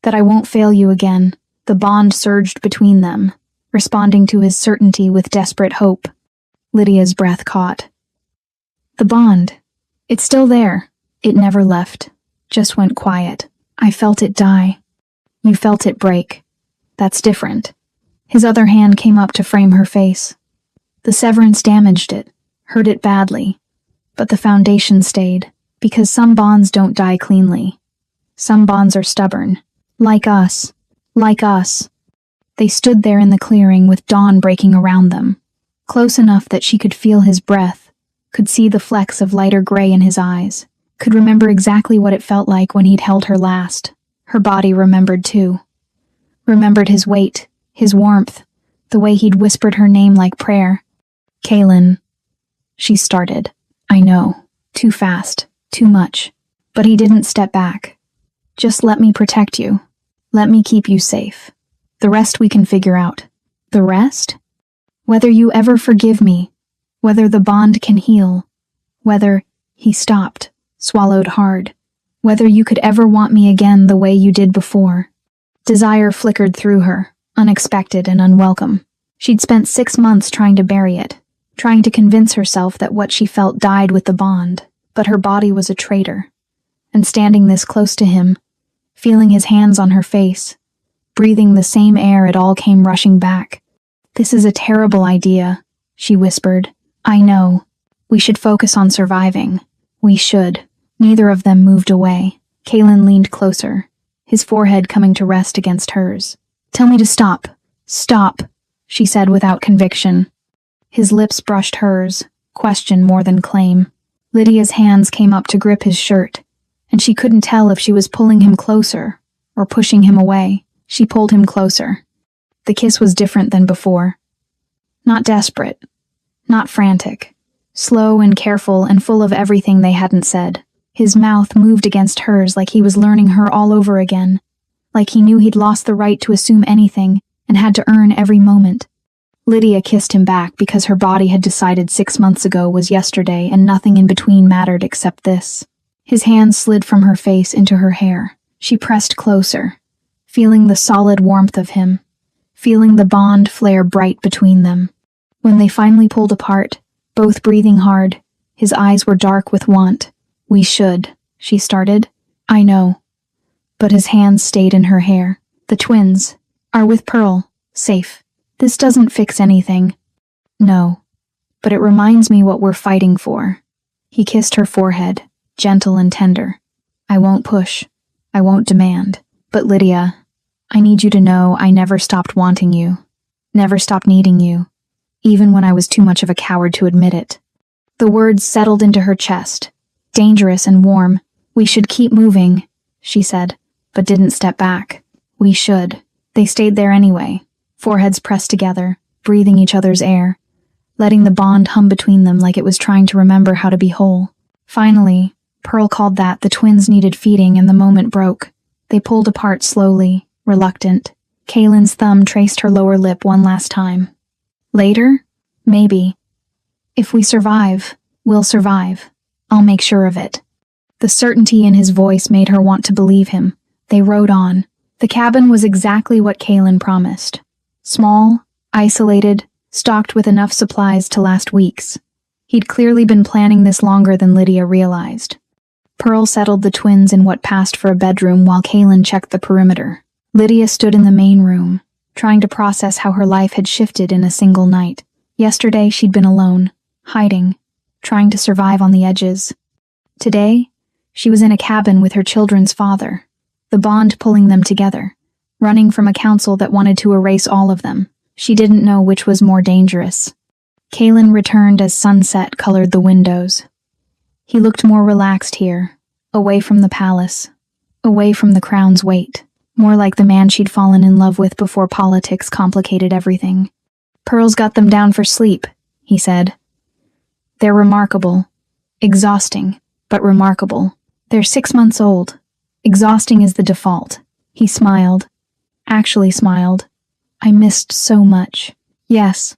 that I won't fail you again. The bond surged between them, responding to his certainty with desperate hope. Lydia's breath caught. The bond. It's still there. It never left. Just went quiet. I felt it die. You felt it break. That's different. His other hand came up to frame her face. The severance damaged it, hurt it badly. But the foundation stayed, because some bonds don't die cleanly. Some bonds are stubborn. Like us. Like us. They stood there in the clearing with dawn breaking around them, close enough that she could feel his breath, could see the flecks of lighter gray in his eyes, could remember exactly what it felt like when he'd held her last. Her body remembered too. Remembered his weight, his warmth, the way he'd whispered her name like prayer. "Kaylin," she started. "I know. Too fast. Too much." But he didn't step back. "Just let me protect you. Let me keep you safe. The rest we can figure out." "The rest?" "Whether you ever forgive me, whether the bond can heal, whether—" He stopped, swallowed hard. "Whether you could ever want me again the way you did before." Desire flickered through her, unexpected and unwelcome. She'd spent 6 months trying to bury it, trying to convince herself that what she felt died with the bond, but her body was a traitor. And standing this close to him, feeling his hands on her face, breathing the same air, it all came rushing back. "This is a terrible idea," she whispered. "I know. We should focus on surviving. We should." Neither of them moved away. Kaylin leaned closer, his forehead coming to rest against hers. "Tell me to stop. Stop," she said without conviction. His lips brushed hers, question more than claim. Lydia's hands came up to grip his shirt, and she couldn't tell if she was pulling him closer or pushing him away. She pulled him closer. The kiss was different than before. Not desperate, not frantic. Slow and careful and full of everything they hadn't said. His mouth moved against hers like he was learning her all over again, like he knew he'd lost the right to assume anything and had to earn every moment. Lydia kissed him back because her body had decided 6 months ago was yesterday and nothing in between mattered except this. His hands slid from her face into her hair. She pressed closer, feeling the solid warmth of him, feeling the bond flare bright between them. When they finally pulled apart, both breathing hard, his eyes were dark with want. "We should," she started. "I know." But his hands stayed in her hair. "The twins are with Pearl, safe. This doesn't fix anything." "No, but it reminds me what we're fighting for." He kissed her forehead, gentle and tender. "I won't push. I won't demand. But Lydia, I need you to know I never stopped wanting you. Never stopped needing you. Even when I was too much of a coward to admit it." The words settled into her chest, dangerous and warm. "We should keep moving," she said, but didn't step back. "We should." They stayed there anyway, foreheads pressed together, breathing each other's air, letting the bond hum between them like it was trying to remember how to be whole. Finally, Pearl called that the twins needed feeding and the moment broke. They pulled apart slowly, reluctant. Kaylin's thumb traced her lower lip one last time. "Later? Maybe. If we survive, we'll survive. I'll make sure of it." The certainty in his voice made her want to believe him. They rode on. The cabin was exactly what Kaylin promised. Small, isolated, stocked with enough supplies to last weeks. He'd clearly been planning this longer than Lydia realized. Pearl settled the twins in what passed for a bedroom while Kaylin checked the perimeter. Lydia stood in the main room, trying to process how her life had shifted in a single night. Yesterday she'd been alone, hiding, trying to survive on the edges. Today, she was in a cabin with her children's father, the bond pulling them together, running from a council that wanted to erase all of them. She didn't know which was more dangerous. Kaylin returned as sunset colored the windows. He looked more relaxed here, away from the palace, away from the crown's weight, more like the man she'd fallen in love with before politics complicated everything. "Pearl's got them down for sleep," he said. "They're remarkable. Exhausting, but remarkable. They're 6 months old. Exhausting is the default." He smiled. Actually smiled. "I missed so much." "Yes."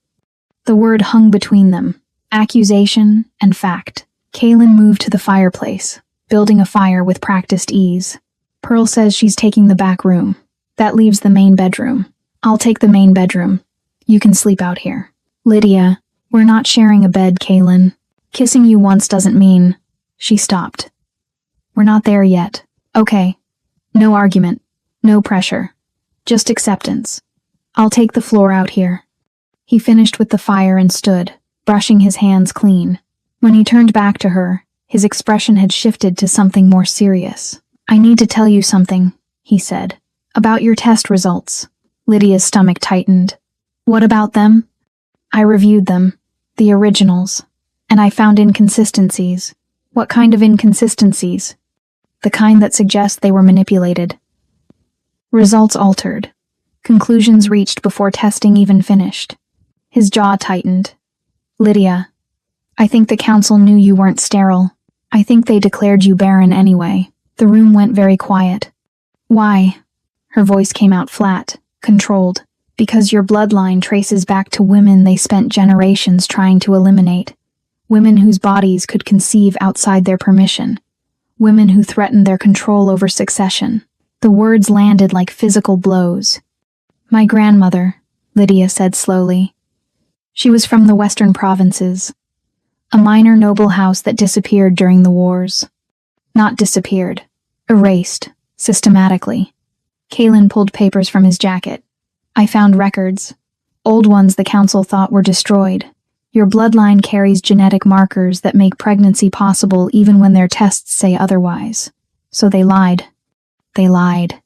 The word hung between them, accusation and fact. Kaylin moved to the fireplace, building a fire with practiced ease. "Pearl says she's taking the back room. That leaves the main bedroom. I'll take the main bedroom. You can sleep out here." "Lydia, we're not sharing a bed, Kaylin. Kissing you once doesn't mean—" She stopped. "We're not there yet. Okay. No argument. No pressure. Just acceptance. I'll take the floor out here." He finished with the fire and stood, brushing his hands clean. When he turned back to her, his expression had shifted to something more serious. "I need to tell you something," he said, "about your test results." Lydia's stomach tightened. What about them? I reviewed them, the originals, and I found inconsistencies. What kind of inconsistencies? The kind that suggest they were manipulated. Results altered. Conclusions reached before testing even finished. His jaw tightened. Lydia, I think the council knew you weren't sterile. I think they declared you barren anyway. The room went very quiet. Why? Her voice came out flat, controlled. Because your bloodline traces back to women they spent generations trying to eliminate. Women whose bodies could conceive outside their permission. Women who threatened their control over succession. The words landed like physical blows. My grandmother, Lydia said slowly. She was from the western provinces. A minor noble house that disappeared during the wars. Not disappeared. Erased. Systematically. Kalen pulled papers from his jacket. I found records. Old ones the council thought were destroyed. Your bloodline carries genetic markers that make pregnancy possible even when their tests say otherwise. So they lied. They lied.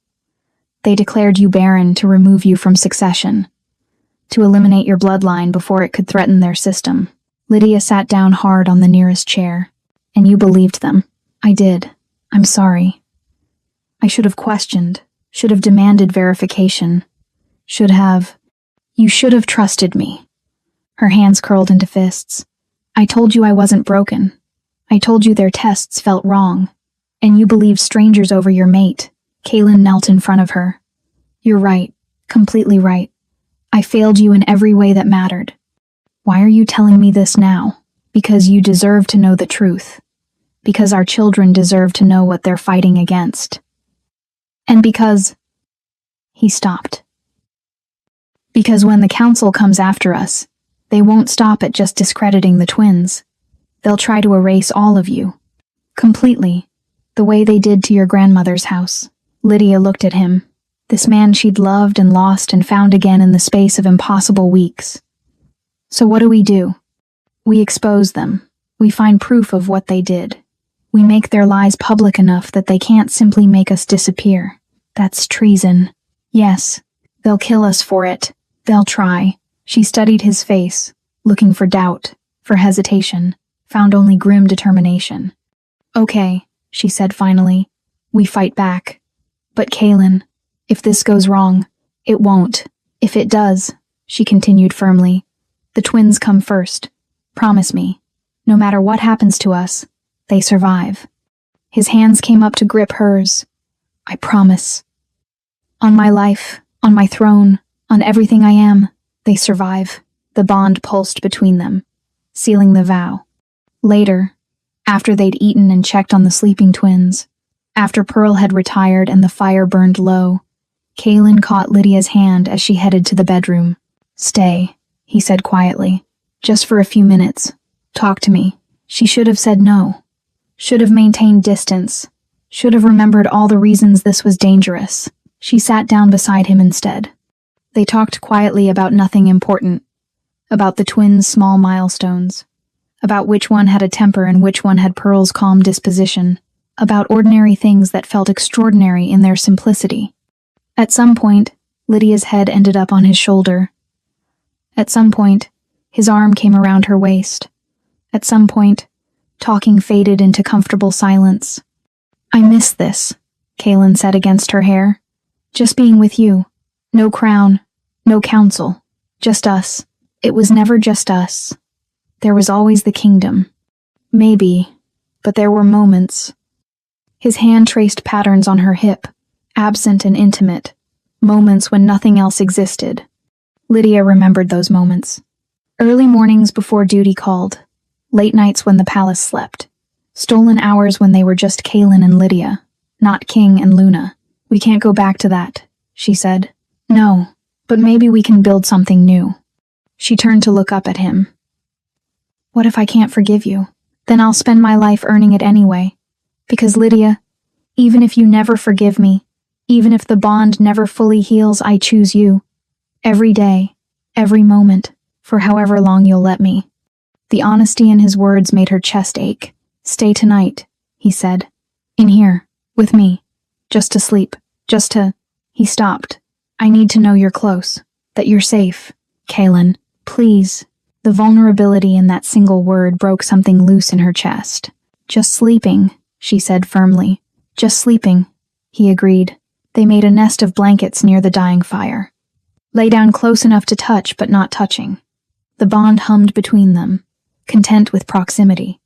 They declared you barren to remove you from succession. To eliminate your bloodline before it could threaten their system. Lydia sat down hard on the nearest chair. And you believed them. I did. I'm sorry. I should have questioned. Should have demanded verification. You should have trusted me. Her hands curled into fists. I told you I wasn't broken. I told you their tests felt wrong. And you believed strangers over your mate. Kalen knelt in front of her. You're right. Completely right. I failed you in every way that mattered. Why are you telling me this now? Because you deserve to know the truth. Because our children deserve to know what they're fighting against. And because... He stopped. Because when the council comes after us, they won't stop at just discrediting the twins. They'll try to erase all of you. Completely. The way they did to your grandmother's house. Lydia looked at him. This man she'd loved and lost and found again in the space of impossible weeks. So what do? We expose them. We find proof of what they did. We make their lies public enough that they can't simply make us disappear. That's treason. Yes, they'll kill us for it. They'll try. She studied his face, looking for doubt, for hesitation, found only grim determination. Okay, she said finally. We fight back. But Kalen, if this goes wrong, it won't. If it does, she continued firmly, the twins come first. Promise me. No matter what happens to us, they survive. His hands came up to grip hers. I promise. On my life, on my throne, on everything I am, they survive. The bond pulsed between them, sealing the vow. Later, after they'd eaten and checked on the sleeping twins, after Pearl had retired and the fire burned low, Kalen caught Lydia's hand as she headed to the bedroom. Stay, he said quietly. Just for a few minutes. Talk to me. She should have said no. Should have maintained distance. Should have remembered all the reasons this was dangerous. She sat down beside him instead. They talked quietly about nothing important. About the twins' small milestones. About which one had a temper and which one had Pearl's calm disposition. About ordinary things that felt extraordinary in their simplicity. At some point, Lydia's head ended up on his shoulder. At some point, his arm came around her waist. At some point, talking faded into comfortable silence. I miss this, Kalen said against her hair. Just being with you. No crown, no council. Just us. It was never just us. There was always the kingdom. Maybe, but there were moments. His hand traced patterns on her hip, absent and intimate. Moments when nothing else existed. Lydia remembered those moments. Early mornings before duty called. Late nights when the palace slept. Stolen hours when they were just Kalen and Lydia, not King and Luna. We can't go back to that, she said. No, but maybe we can build something new. She turned to look up at him. What if I can't forgive you? Then I'll spend my life earning it anyway. Because Lydia, even if you never forgive me, even if the bond never fully heals, I choose you. Every day, every moment, for however long you'll let me. The honesty in his words made her chest ache. Stay tonight, he said. In here, with me. Just to sleep. He stopped. I need to know you're close, that you're safe. Kaylin, please. The vulnerability in that single word broke something loose in her chest. Just sleeping, she said firmly. Just sleeping, he agreed. They made a nest of blankets near the dying fire. Lay down close enough to touch but not touching. The bond hummed between them, content with proximity.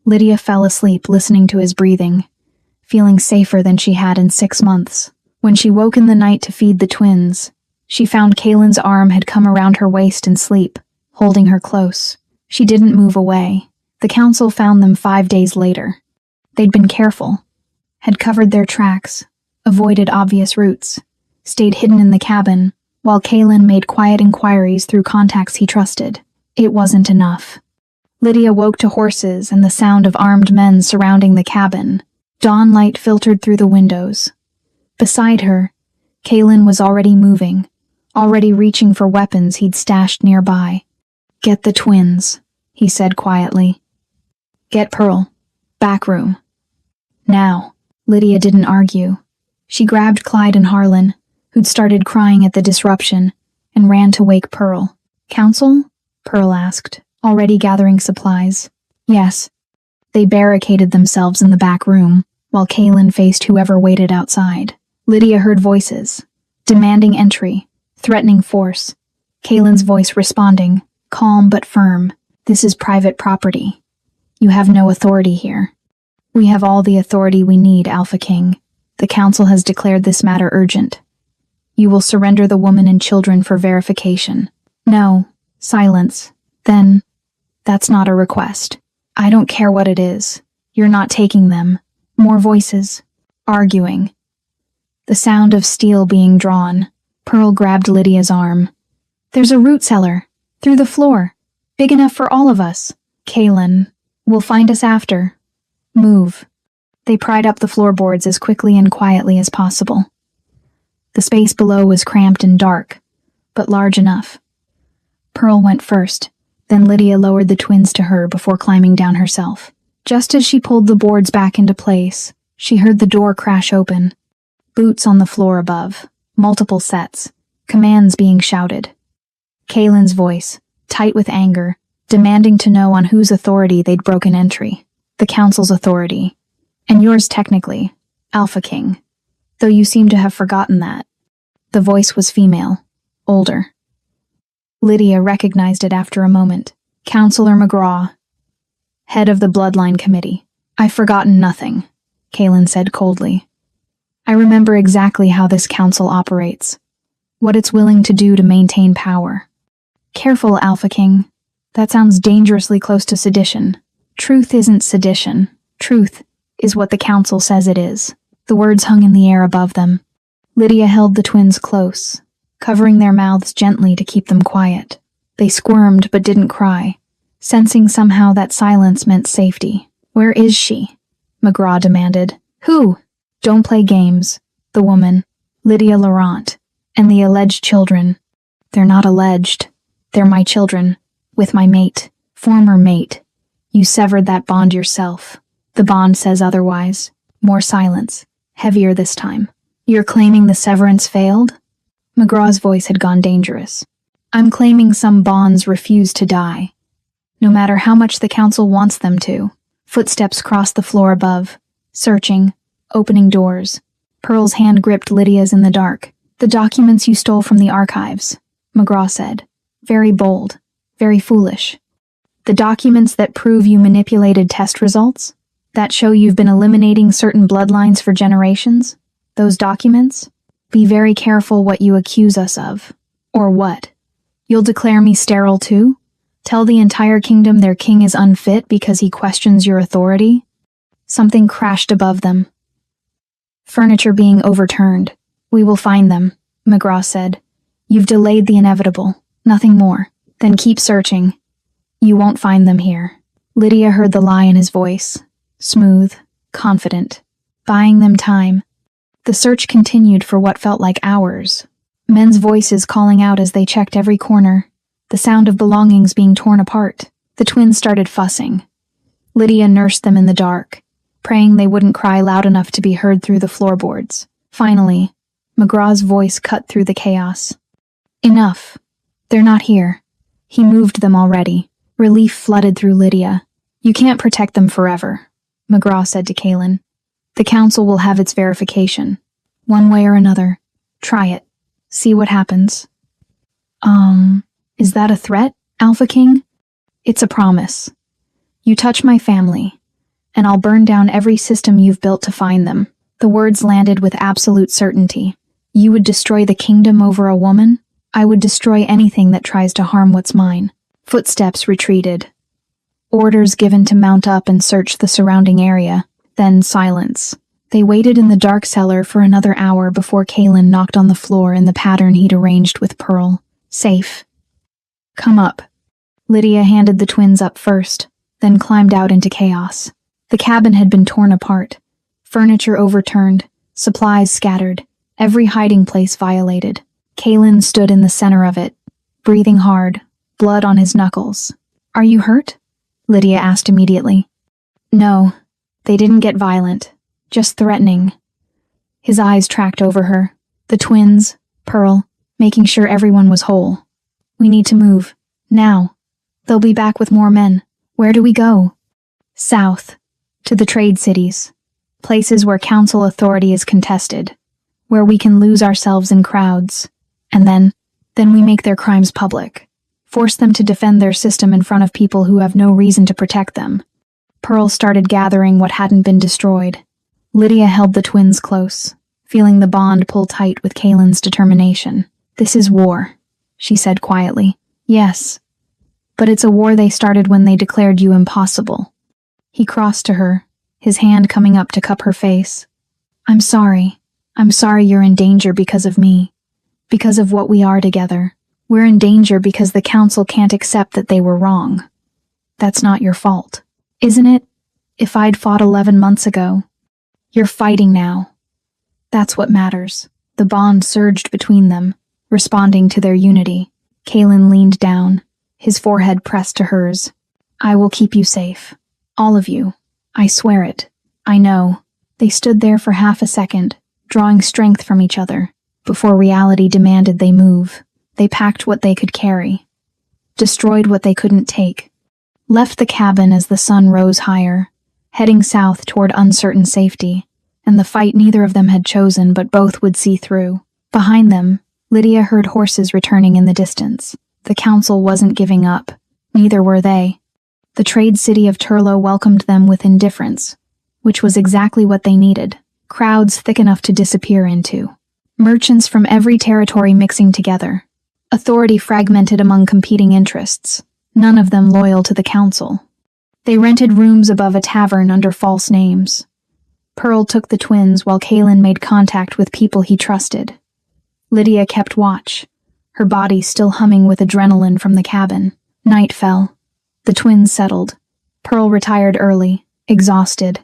Lydia fell asleep listening to his breathing, feeling safer than she had in 6 months. When she woke in the night to feed the twins, she found Kaylin's arm had come around her waist in sleep, holding her close. She didn't move away. The council found them 5 days later. They'd been careful, had covered their tracks, avoided obvious routes, stayed hidden in the cabin, while Kaylin made quiet inquiries through contacts he trusted. It wasn't enough. Lydia woke to horses and the sound of armed men surrounding the cabin. Dawn light filtered through the windows. Beside her, Kaylin was already moving, already reaching for weapons he'd stashed nearby. Get the twins, he said quietly. Get Pearl. Back room. Now. Lydia didn't argue. She grabbed Clyde and Harlan, who'd started crying at the disruption, and ran to wake Pearl. Council? Pearl asked, already gathering supplies. Yes. They barricaded themselves in the back room, while Kaylin faced whoever waited outside. Lydia heard voices, demanding entry, threatening force. Kaylin's voice responding, calm but firm. This is private property. You have no authority here. We have all the authority we need, Alpha King. The council has declared this matter urgent. You will surrender the woman and children for verification. No. Silence. Then, that's not a request. I don't care what it is. You're not taking them. More voices. Arguing. The sound of steel being drawn. Pearl grabbed Lydia's arm. There's a root cellar. Through the floor. Big enough for all of us. Kaylin. Will find us after. Move. They pried up the floorboards as quickly and quietly as possible. The space below was cramped and dark, but large enough. Pearl went first, then Lydia lowered the twins to her before climbing down herself. Just as she pulled the boards back into place, she heard the door crash open. Boots on the floor above, multiple sets, commands being shouted. Kaylin's voice, tight with anger, demanding to know on whose authority they'd broken entry. The council's authority. And yours technically, Alpha King. Though you seem to have forgotten that. The voice was female, older. Lydia recognized it after a moment. Counselor McGraw, head of the Bloodline Committee. I've forgotten nothing, Kaylin said coldly. I remember exactly how this council operates, what it's willing to do to maintain power. Careful, Alpha King. That sounds dangerously close to sedition. Truth isn't sedition. Truth is what the council says it is. The words hung in the air above them. Lydia held the twins close, covering their mouths gently to keep them quiet. They squirmed but didn't cry, sensing somehow that silence meant safety. Where is she? McGraw demanded. Who? Don't play games. The woman, Lydia Laurent, and the alleged children. They're not alleged. They're my children, with my mate, former mate. You severed that bond yourself. The bond says otherwise. More silence, heavier this time. You're claiming the severance failed? McGraw's voice had gone dangerous. I'm claiming some bonds refuse to die, no matter how much the council wants them to. Footsteps crossed the floor above, searching, opening doors. Pearl's hand gripped Lydia's in the dark. The documents you stole from the archives, McGraw said. Very bold, very foolish. The documents that prove you manipulated test results? That show you've been eliminating certain bloodlines for generations? Those documents? Be very careful what you accuse us of. Or what? You'll declare me sterile too? Tell the entire kingdom their king is unfit because he questions your authority? Something crashed above them. Furniture being overturned. We will find them, McGraw said. You've delayed the inevitable. Nothing more. Then keep searching. You won't find them here. Lydia heard the lie in his voice. Smooth, confident, buying them time. The search continued for what felt like hours. Men's voices calling out as they checked every corner. The sound of belongings being torn apart. The twins started fussing. Lydia nursed them in the dark, praying they wouldn't cry loud enough to be heard through the floorboards. Finally, McGraw's voice cut through the chaos. Enough. They're not here. He moved them already. Relief flooded through Lydia. You can't protect them forever, McGraw said to Kaylin. The council will have its verification. One way or another. Try it. See what happens. Is that a threat, Alpha King? It's a promise. You touch my family, and I'll burn down every system you've built to find them. The words landed with absolute certainty. You would destroy the kingdom over a woman? I would destroy anything that tries to harm what's mine. Footsteps retreated. Orders given to mount up and search the surrounding area. Then silence. They waited in the dark cellar for another hour before Kaylin knocked on the floor in the pattern he'd arranged with Pearl. Safe. Come up. Lydia handed the twins up first, then climbed out into chaos. The cabin had been torn apart. Furniture overturned, supplies scattered, every hiding place violated. Kaylin stood in the center of it, breathing hard, blood on his knuckles. Are you hurt? Lydia asked immediately. No, they didn't get violent, just threatening. His eyes tracked over her, the twins, Pearl, making sure everyone was whole. We need to move, now. They'll be back with more men. Where do we go? South, to the trade cities, places where council authority is contested, where we can lose ourselves in crowds, and then we make their crimes public, force them to defend their system in front of people who have no reason to protect them. Pearl started gathering what hadn't been destroyed. Lydia held the twins close, feeling the bond pull tight with Kaylin's determination. This is war, she said quietly. Yes, but it's a war they started when they declared you impossible. He crossed to her, his hand coming up to cup her face. I'm sorry. I'm sorry you're in danger because of me. Because of what we are together. We're in danger because the council can't accept that they were wrong. That's not your fault. Isn't it? If I'd fought 11 months ago. You're fighting now. That's what matters. The bond surged between them, responding to their unity. Kaylin leaned down, his forehead pressed to hers. I will keep you safe. All of you. I swear it. I know. They stood there for half a second, drawing strength from each other, before reality demanded they move. They packed what they could carry, destroyed what they couldn't take, left the cabin as the sun rose higher, heading south toward uncertain safety, and the fight neither of them had chosen but both would see through. Behind them, Lydia heard horses returning in the distance. The council wasn't giving up. Neither were they. The trade city of Turlo welcomed them with indifference, which was exactly what they needed. Crowds thick enough to disappear into. Merchants from every territory mixing together. Authority fragmented among competing interests, none of them loyal to the council. They rented rooms above a tavern under false names. Pearl took the twins while Kaylin made contact with people he trusted. Lydia kept watch, her body still humming with adrenaline from the cabin. Night fell. The twins settled. Pearl retired early, exhausted.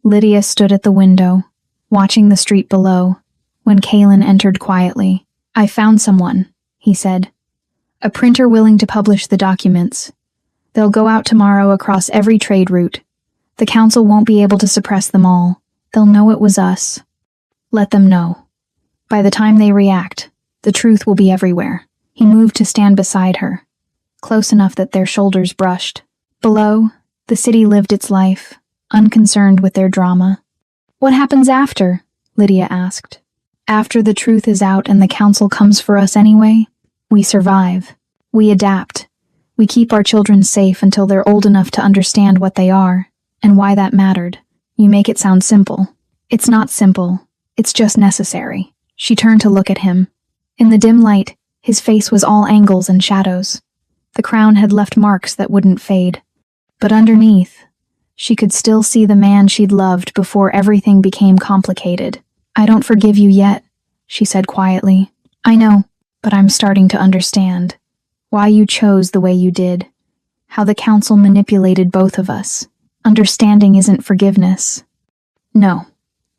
Lydia stood at the window, watching the street below, when Kaylin entered quietly. I found someone, he said. A printer willing to publish the documents. They'll go out tomorrow across every trade route. The council won't be able to suppress them all. They'll know it was us. Let them know. By the time they react, the truth will be everywhere. He moved to stand beside her, close enough that their shoulders brushed. Below, the city lived its life, unconcerned with their drama. What happens after? Lydia asked. After the truth is out and the council comes for us anyway, we survive. We adapt. We keep our children safe until they're old enough to understand what they are, and why that mattered. You make it sound simple. It's not simple. It's just necessary. She turned to look at him. In the dim light, his face was all angles and shadows. The crown had left marks that wouldn't fade. But underneath, she could still see the man she'd loved before everything became complicated. I don't forgive you yet, she said quietly. I know, but I'm starting to understand. Why you chose the way you did. How the council manipulated both of us. Understanding isn't forgiveness. No,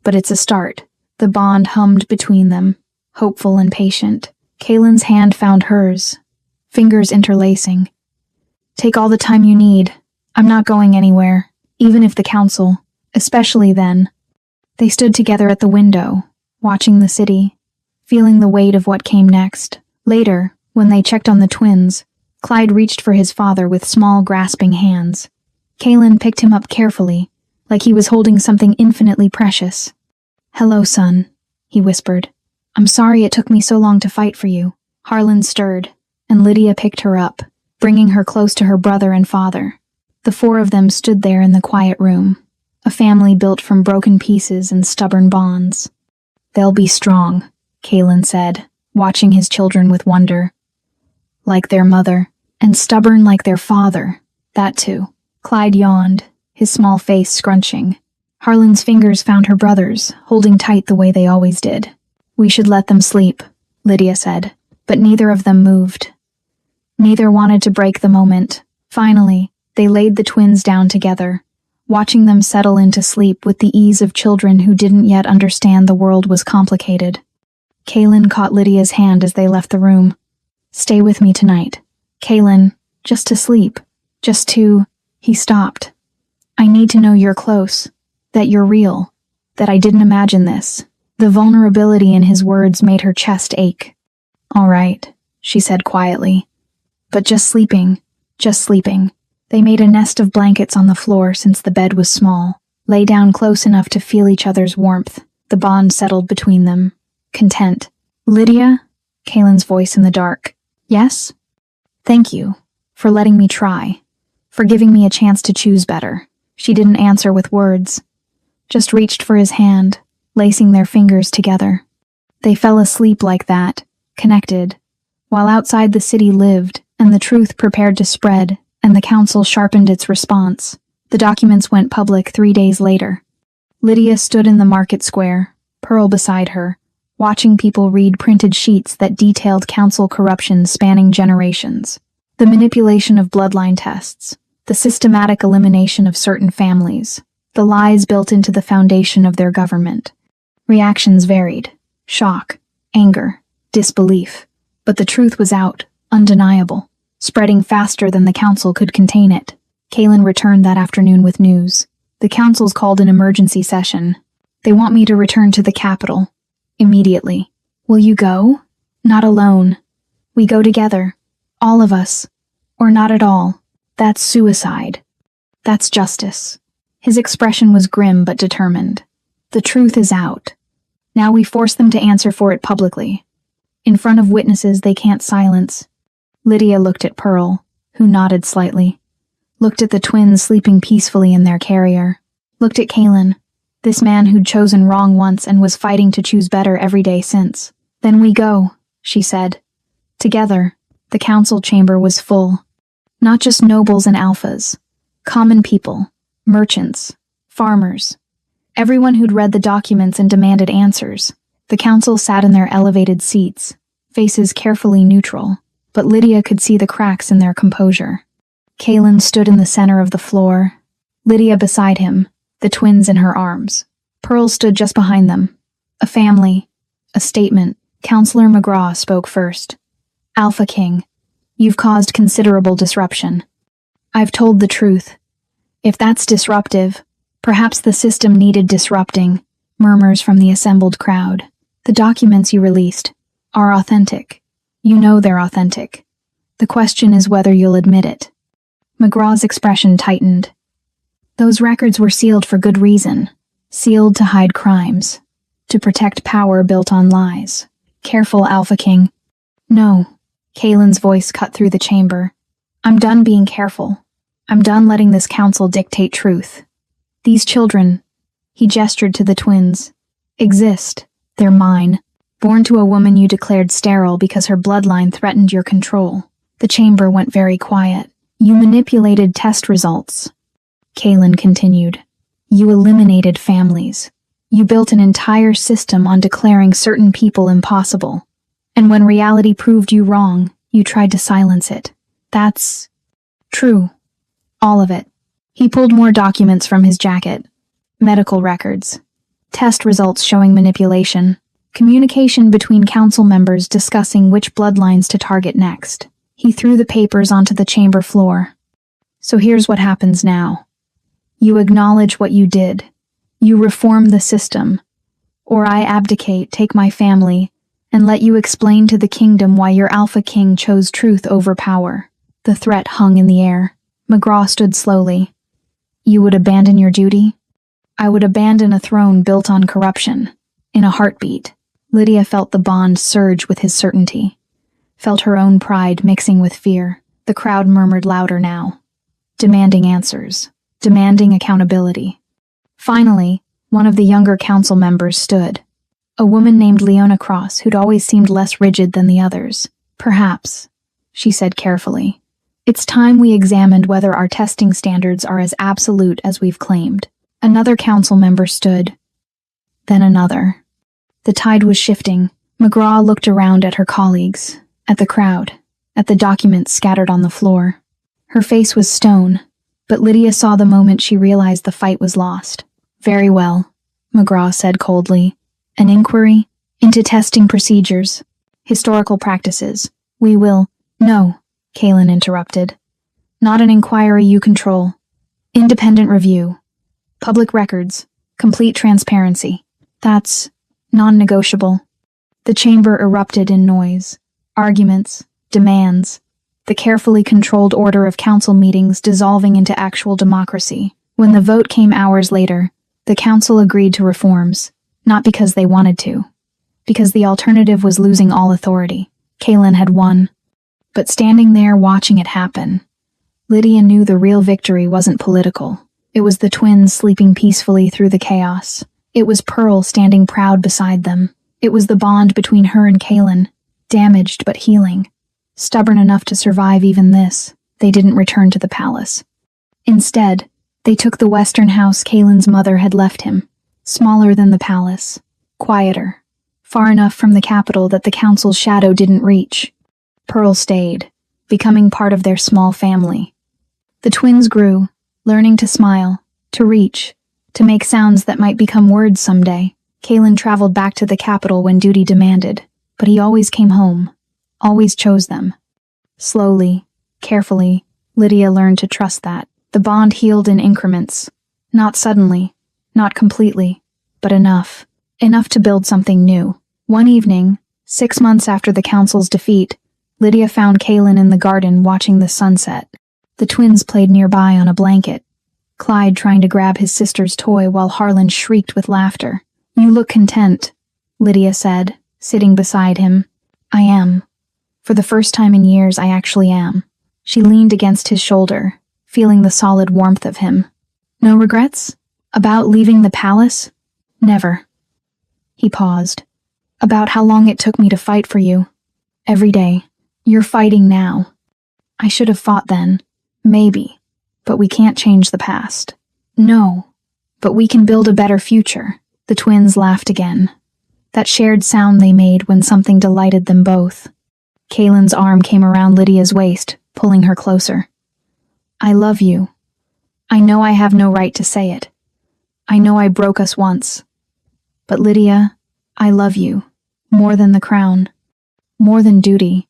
but it's a start. The bond hummed between them, hopeful and patient. Kaylin's hand found hers, fingers interlacing. Take all the time you need. I'm not going anywhere, even if the council, especially then. They stood together at the window, watching the city, feeling the weight of what came next. Later, when they checked on the twins, Clyde reached for his father with small, grasping hands. Kaylin picked him up carefully, like he was holding something infinitely precious. "Hello, son," he whispered. "I'm sorry it took me so long to fight for you." Harlan stirred, and Lydia picked her up, bringing her close to her brother and father. The four of them stood there in the quiet room, a family built from broken pieces and stubborn bonds. "They'll be strong," Kaylin said, watching his children with wonder. "Like their mother, and stubborn like their father, that too." Clyde yawned, his small face scrunching. Harlan's fingers found her brother's, holding tight the way they always did. "We should let them sleep," Lydia said, but neither of them moved. Neither wanted to break the moment. Finally, they laid the twins down together, watching them settle into sleep with the ease of children who didn't yet understand the world was complicated. Kaylin caught Lydia's hand as they left the room. "Stay with me tonight." "Kaylin, just to sleep. Just to—" He stopped. "I need to know you're close, that you're real, that I didn't imagine this." The vulnerability in his words made her chest ache. "All right," she said quietly. "But just sleeping, just sleeping." They made a nest of blankets on the floor since the bed was small, lay down close enough to feel each other's warmth. The bond settled between them. Content. "Lydia?" Kaylin's voice in the dark. "Yes?" "Thank you for letting me try, for giving me a chance to choose better." She didn't answer with words, just reached for his hand, lacing their fingers together. They fell asleep like that, connected, while outside the city lived, and the truth prepared to spread, and the council sharpened its response. The documents went public 3 days later. Lydia stood in the market square, Pearl beside her, watching people read printed sheets that detailed council corruption spanning generations. The manipulation of bloodline tests, the systematic elimination of certain families, the lies built into the foundation of their government. Reactions varied: shock, anger, disbelief. But the truth was out, undeniable, spreading faster than the council could contain it. Kaylin returned that afternoon with news. "The council's called an emergency session. They want me to return to the capital. Immediately. Will you go?" "Not alone. We go together. All of us. Or not at all. That's suicide. That's justice." His expression was grim but determined. "The truth is out. Now we force them to answer for it publicly. In front of witnesses they can't silence." Lydia looked at Pearl, who nodded slightly. Looked at the twins sleeping peacefully in their carrier. Looked at Kaylin, this man who'd chosen wrong once and was fighting to choose better every day since. "Then we go," she said. Together, the council chamber was full. Not just nobles and alphas. Common people, merchants, farmers. Everyone who'd read the documents and demanded answers. The council sat in their elevated seats, faces carefully neutral, but Lydia could see the cracks in their composure. Kaylin stood in the center of the floor, Lydia beside him, the twins in her arms. Pearl stood just behind them. A family, a statement. Counselor McGraw spoke first. "Alpha King, you've caused considerable disruption. I've told the truth. If that's disruptive, perhaps the system needed disrupting." Murmurs from the assembled crowd. "The documents you released are authentic. You know they're authentic. The question is whether you'll admit it." McGraw's expression tightened. "Those records were sealed for good reason. Sealed to hide crimes. To protect power built on lies. Careful, Alpha King." "No." Kaylin's voice cut through the chamber. "I'm done being careful. I'm done letting this council dictate truth. These children," he gestured to the twins, "exist. They're mine. Born to a woman you declared sterile because her bloodline threatened your control." The chamber went very quiet. "You manipulated test results," Kaylin continued. "You eliminated families. You built an entire system on declaring certain people impossible. And when reality proved you wrong, you tried to silence it. That's true. All of it." He pulled more documents from his jacket. Medical records. Test results showing manipulation. Communication between council members discussing which bloodlines to target next. He threw the papers onto the chamber floor. "So here's what happens now. You acknowledge what you did. You reform the system. Or I abdicate, take my family, and let you explain to the kingdom why your Alpha King chose truth over power." The threat hung in the air. McGraw stood slowly. "You would abandon your duty?" "I would abandon a throne built on corruption. In a heartbeat." Lydia felt the bond surge with his certainty. Felt her own pride mixing with fear. The crowd murmured louder now. Demanding answers. Demanding accountability. Finally, one of the younger council members stood. A woman named Leona Cross, who'd always seemed less rigid than the others. "Perhaps," she said carefully, "it's time we examined whether our testing standards are as absolute as we've claimed." Another council member stood. Then another. The tide was shifting. McGraw looked around at her colleagues, at the crowd, at the documents scattered on the floor. Her face was stone, but Lydia saw the moment she realized the fight was lost. "Very well," McGraw said coldly. "An inquiry into testing procedures, historical practices. We will—" "No," Kaelin interrupted. "Not an inquiry you control. Independent review. Public records. Complete transparency. That's non-negotiable." The chamber erupted in noise. Arguments, demands, the carefully controlled order of council meetings dissolving into actual democracy. When the vote came hours later, the council agreed to reforms, not because they wanted to, because the alternative was losing all authority. Kaelin had won. But standing there watching it happen, Lydia knew the real victory wasn't political. It was the twins sleeping peacefully through the chaos. It was Pearl standing proud beside them. It was the bond between her and Kaelin, damaged but healing. Stubborn enough to survive even this, they didn't return to the palace. Instead, they took the western house Kaelin's mother had left him, smaller than the palace, quieter, far enough from the capital that the council's shadow didn't reach. Pearl stayed, becoming part of their small family. The twins grew, learning to smile, to reach, to make sounds that might become words someday. Kaelin traveled back to the capital when duty demanded, but he always came home, always chose them. Slowly, carefully, Lydia learned to trust that. The bond healed in increments. Not suddenly, not completely, but enough. Enough to build something new. One evening, 6 months after the council's defeat, Lydia found Kaelin in the garden watching the sunset. The twins played nearby on a blanket, Clyde trying to grab his sister's toy while Harlan shrieked with laughter. "You look content," Lydia said, sitting beside him. "I am. For the first time in years, I actually am." She leaned against his shoulder, feeling the solid warmth of him. "No regrets? About leaving the palace?" "Never." He paused. "About how long it took me to fight for you. Every day. You're fighting now. I should have fought then. Maybe. But we can't change the past." "No. But we can build a better future." The twins laughed again. That shared sound they made when something delighted them both. Kaelin's arm came around Lydia's waist, pulling her closer. "I love you. I know I have no right to say it. I know I broke us once. But Lydia, I love you. More than the crown. More than duty.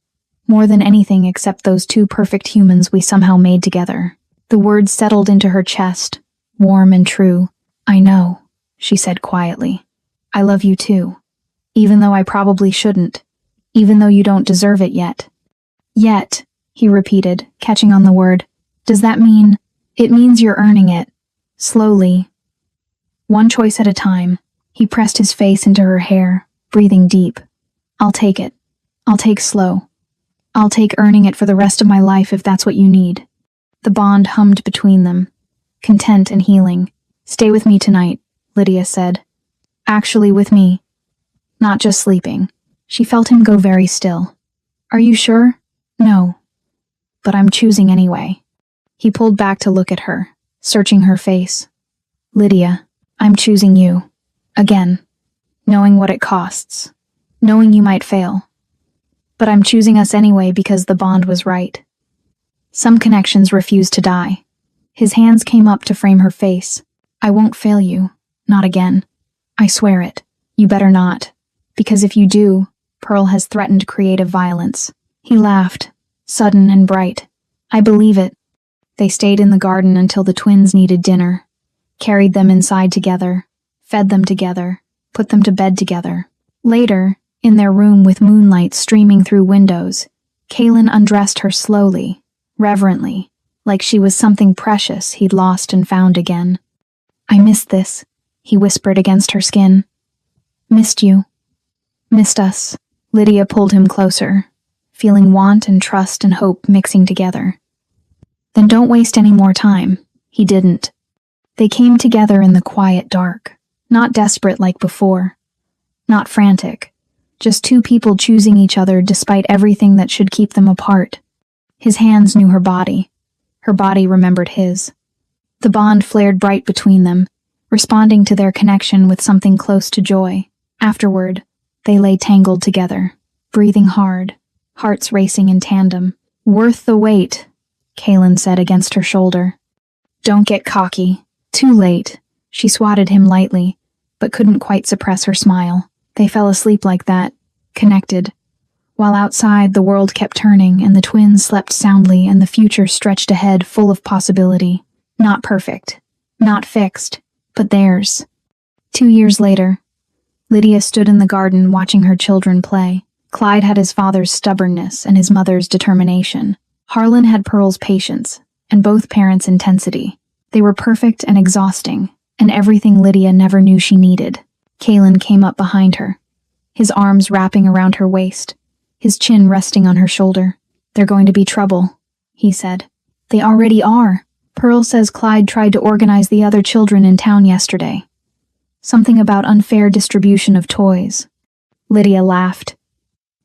More than anything except those two perfect humans we somehow made together." The words settled into her chest, warm and true. "I know," she said quietly. "I love you too. Even though I probably shouldn't. Even though you don't deserve it yet." "Yet," he repeated, catching on the word. "Does that mean—" "It means you're earning it. Slowly. One choice at a time." He pressed his face into her hair, breathing deep. "I'll take it. I'll take slow. I'll take earning it for the rest of my life if that's what you need." The bond hummed between them, content and healing. "Stay with me tonight," Lydia said. "Actually with me. Not just sleeping." She felt him go very still. "Are you sure?" "No. But I'm choosing anyway." He pulled back to look at her, searching her face. "Lydia, I'm choosing you. Again. Knowing what it costs. Knowing you might fail. But I'm choosing us anyway because the bond was right. Some connections refuse to die." His hands came up to frame her face. "I won't fail you. Not again. I swear it. You better not. Because if you do, Pearl has threatened creative violence." He laughed, sudden and bright. "I believe it." They stayed in the garden until the twins needed dinner, carried them inside together, fed them together, put them to bed together. Later, In their room with moonlight streaming through windows, Kaylin undressed her slowly, reverently, like she was something precious he'd lost and found again. "I missed this," he whispered against her skin. "Missed you. Missed us." Lydia pulled him closer, feeling want and trust and hope mixing together. "Then don't waste any more time." He didn't. They came together in the quiet dark, not desperate like before, not frantic, just two people choosing each other despite everything that should keep them apart. His hands knew her body remembered his. The bond flared bright between them, responding to their connection with something close to joy. Afterward, they lay tangled together, breathing hard, hearts racing in tandem. "Worth the wait," Kaylin said against her shoulder. "Don't get cocky. Too late." She swatted him lightly, but couldn't quite suppress her smile. They fell asleep like that, connected. While outside, the world kept turning and the twins slept soundly and the future stretched ahead full of possibility. Not perfect, not fixed, but theirs. 2 years later, Lydia stood in the garden watching her children play. Clyde had his father's stubbornness and his mother's determination. Harlan had Pearl's patience, and both parents' intensity. They were perfect and exhausting, and everything Lydia never knew she needed. Kaylin came up behind her, his arms wrapping around her waist, his chin resting on her shoulder. "They're going to be trouble," he said. "They already are. Pearl says Clyde tried to organize the other children in town yesterday. Something about unfair distribution of toys." Lydia laughed.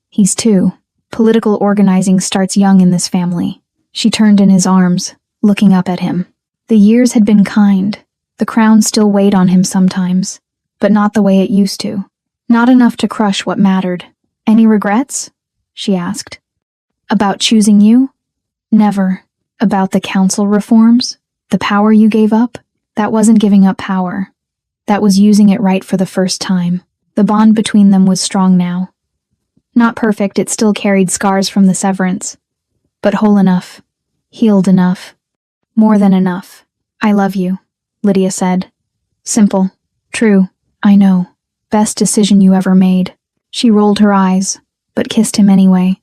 "He's 2. Political organizing starts young in this family." She turned in his arms, looking up at him. The years had been kind. The crown still weighed on him sometimes, but not the way it used to. Not enough to crush what mattered. "Any regrets?" she asked. "About choosing you?" "Never." "About the council reforms? The power you gave up?" "That wasn't giving up power. That was using it right for the first time." The bond between them was strong now. Not perfect, it still carried scars from the severance. But whole enough. Healed enough. More than enough. "I love you," Lydia said. Simple. True. "I know. Best decision you ever made." She rolled her eyes, but kissed him anyway.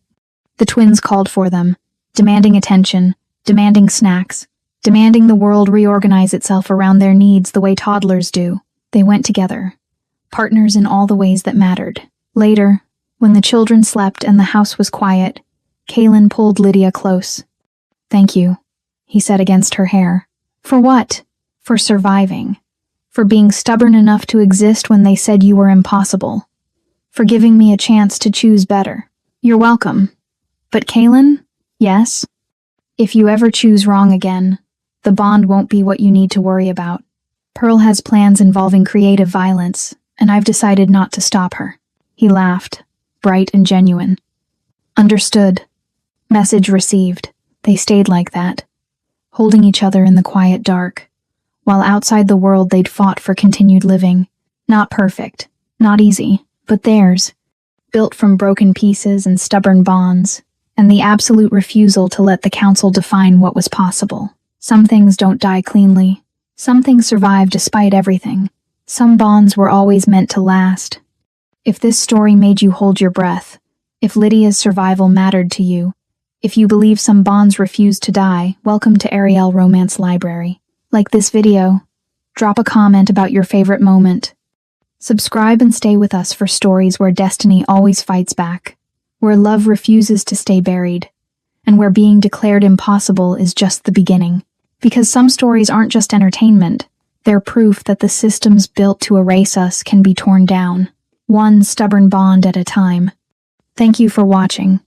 The twins called for them, demanding attention, demanding snacks, demanding the world reorganize itself around their needs the way toddlers do. They went together, partners in all the ways that mattered. Later, when the children slept and the house was quiet, Kaylin pulled Lydia close. "Thank you," he said against her hair. "For what?" "For surviving. For being stubborn enough to exist when they said you were impossible. For giving me a chance to choose better." "You're welcome." "But Kaylin?" "Yes?" "If you ever choose wrong again, the bond won't be what you need to worry about. Pearl has plans involving creative violence, and I've decided not to stop her." He laughed, bright and genuine. "Understood." Message received. They stayed like that, holding each other in the quiet dark, while outside the world they'd fought for continued living. Not perfect, not easy, but theirs, built from broken pieces and stubborn bonds, and the absolute refusal to let the council define what was possible. Some things don't die cleanly. Some things survive despite everything. Some bonds were always meant to last. If this story made you hold your breath, if Lydia's survival mattered to you, if you believe some bonds refuse to die, welcome to Ariel Romance Library. Like this video, drop a comment about your favorite moment. Subscribe and stay with us for stories where destiny always fights back, where love refuses to stay buried, and where being declared impossible is just the beginning. Because some stories aren't just entertainment, they're proof that the systems built to erase us can be torn down, one stubborn bond at a time. Thank you for watching.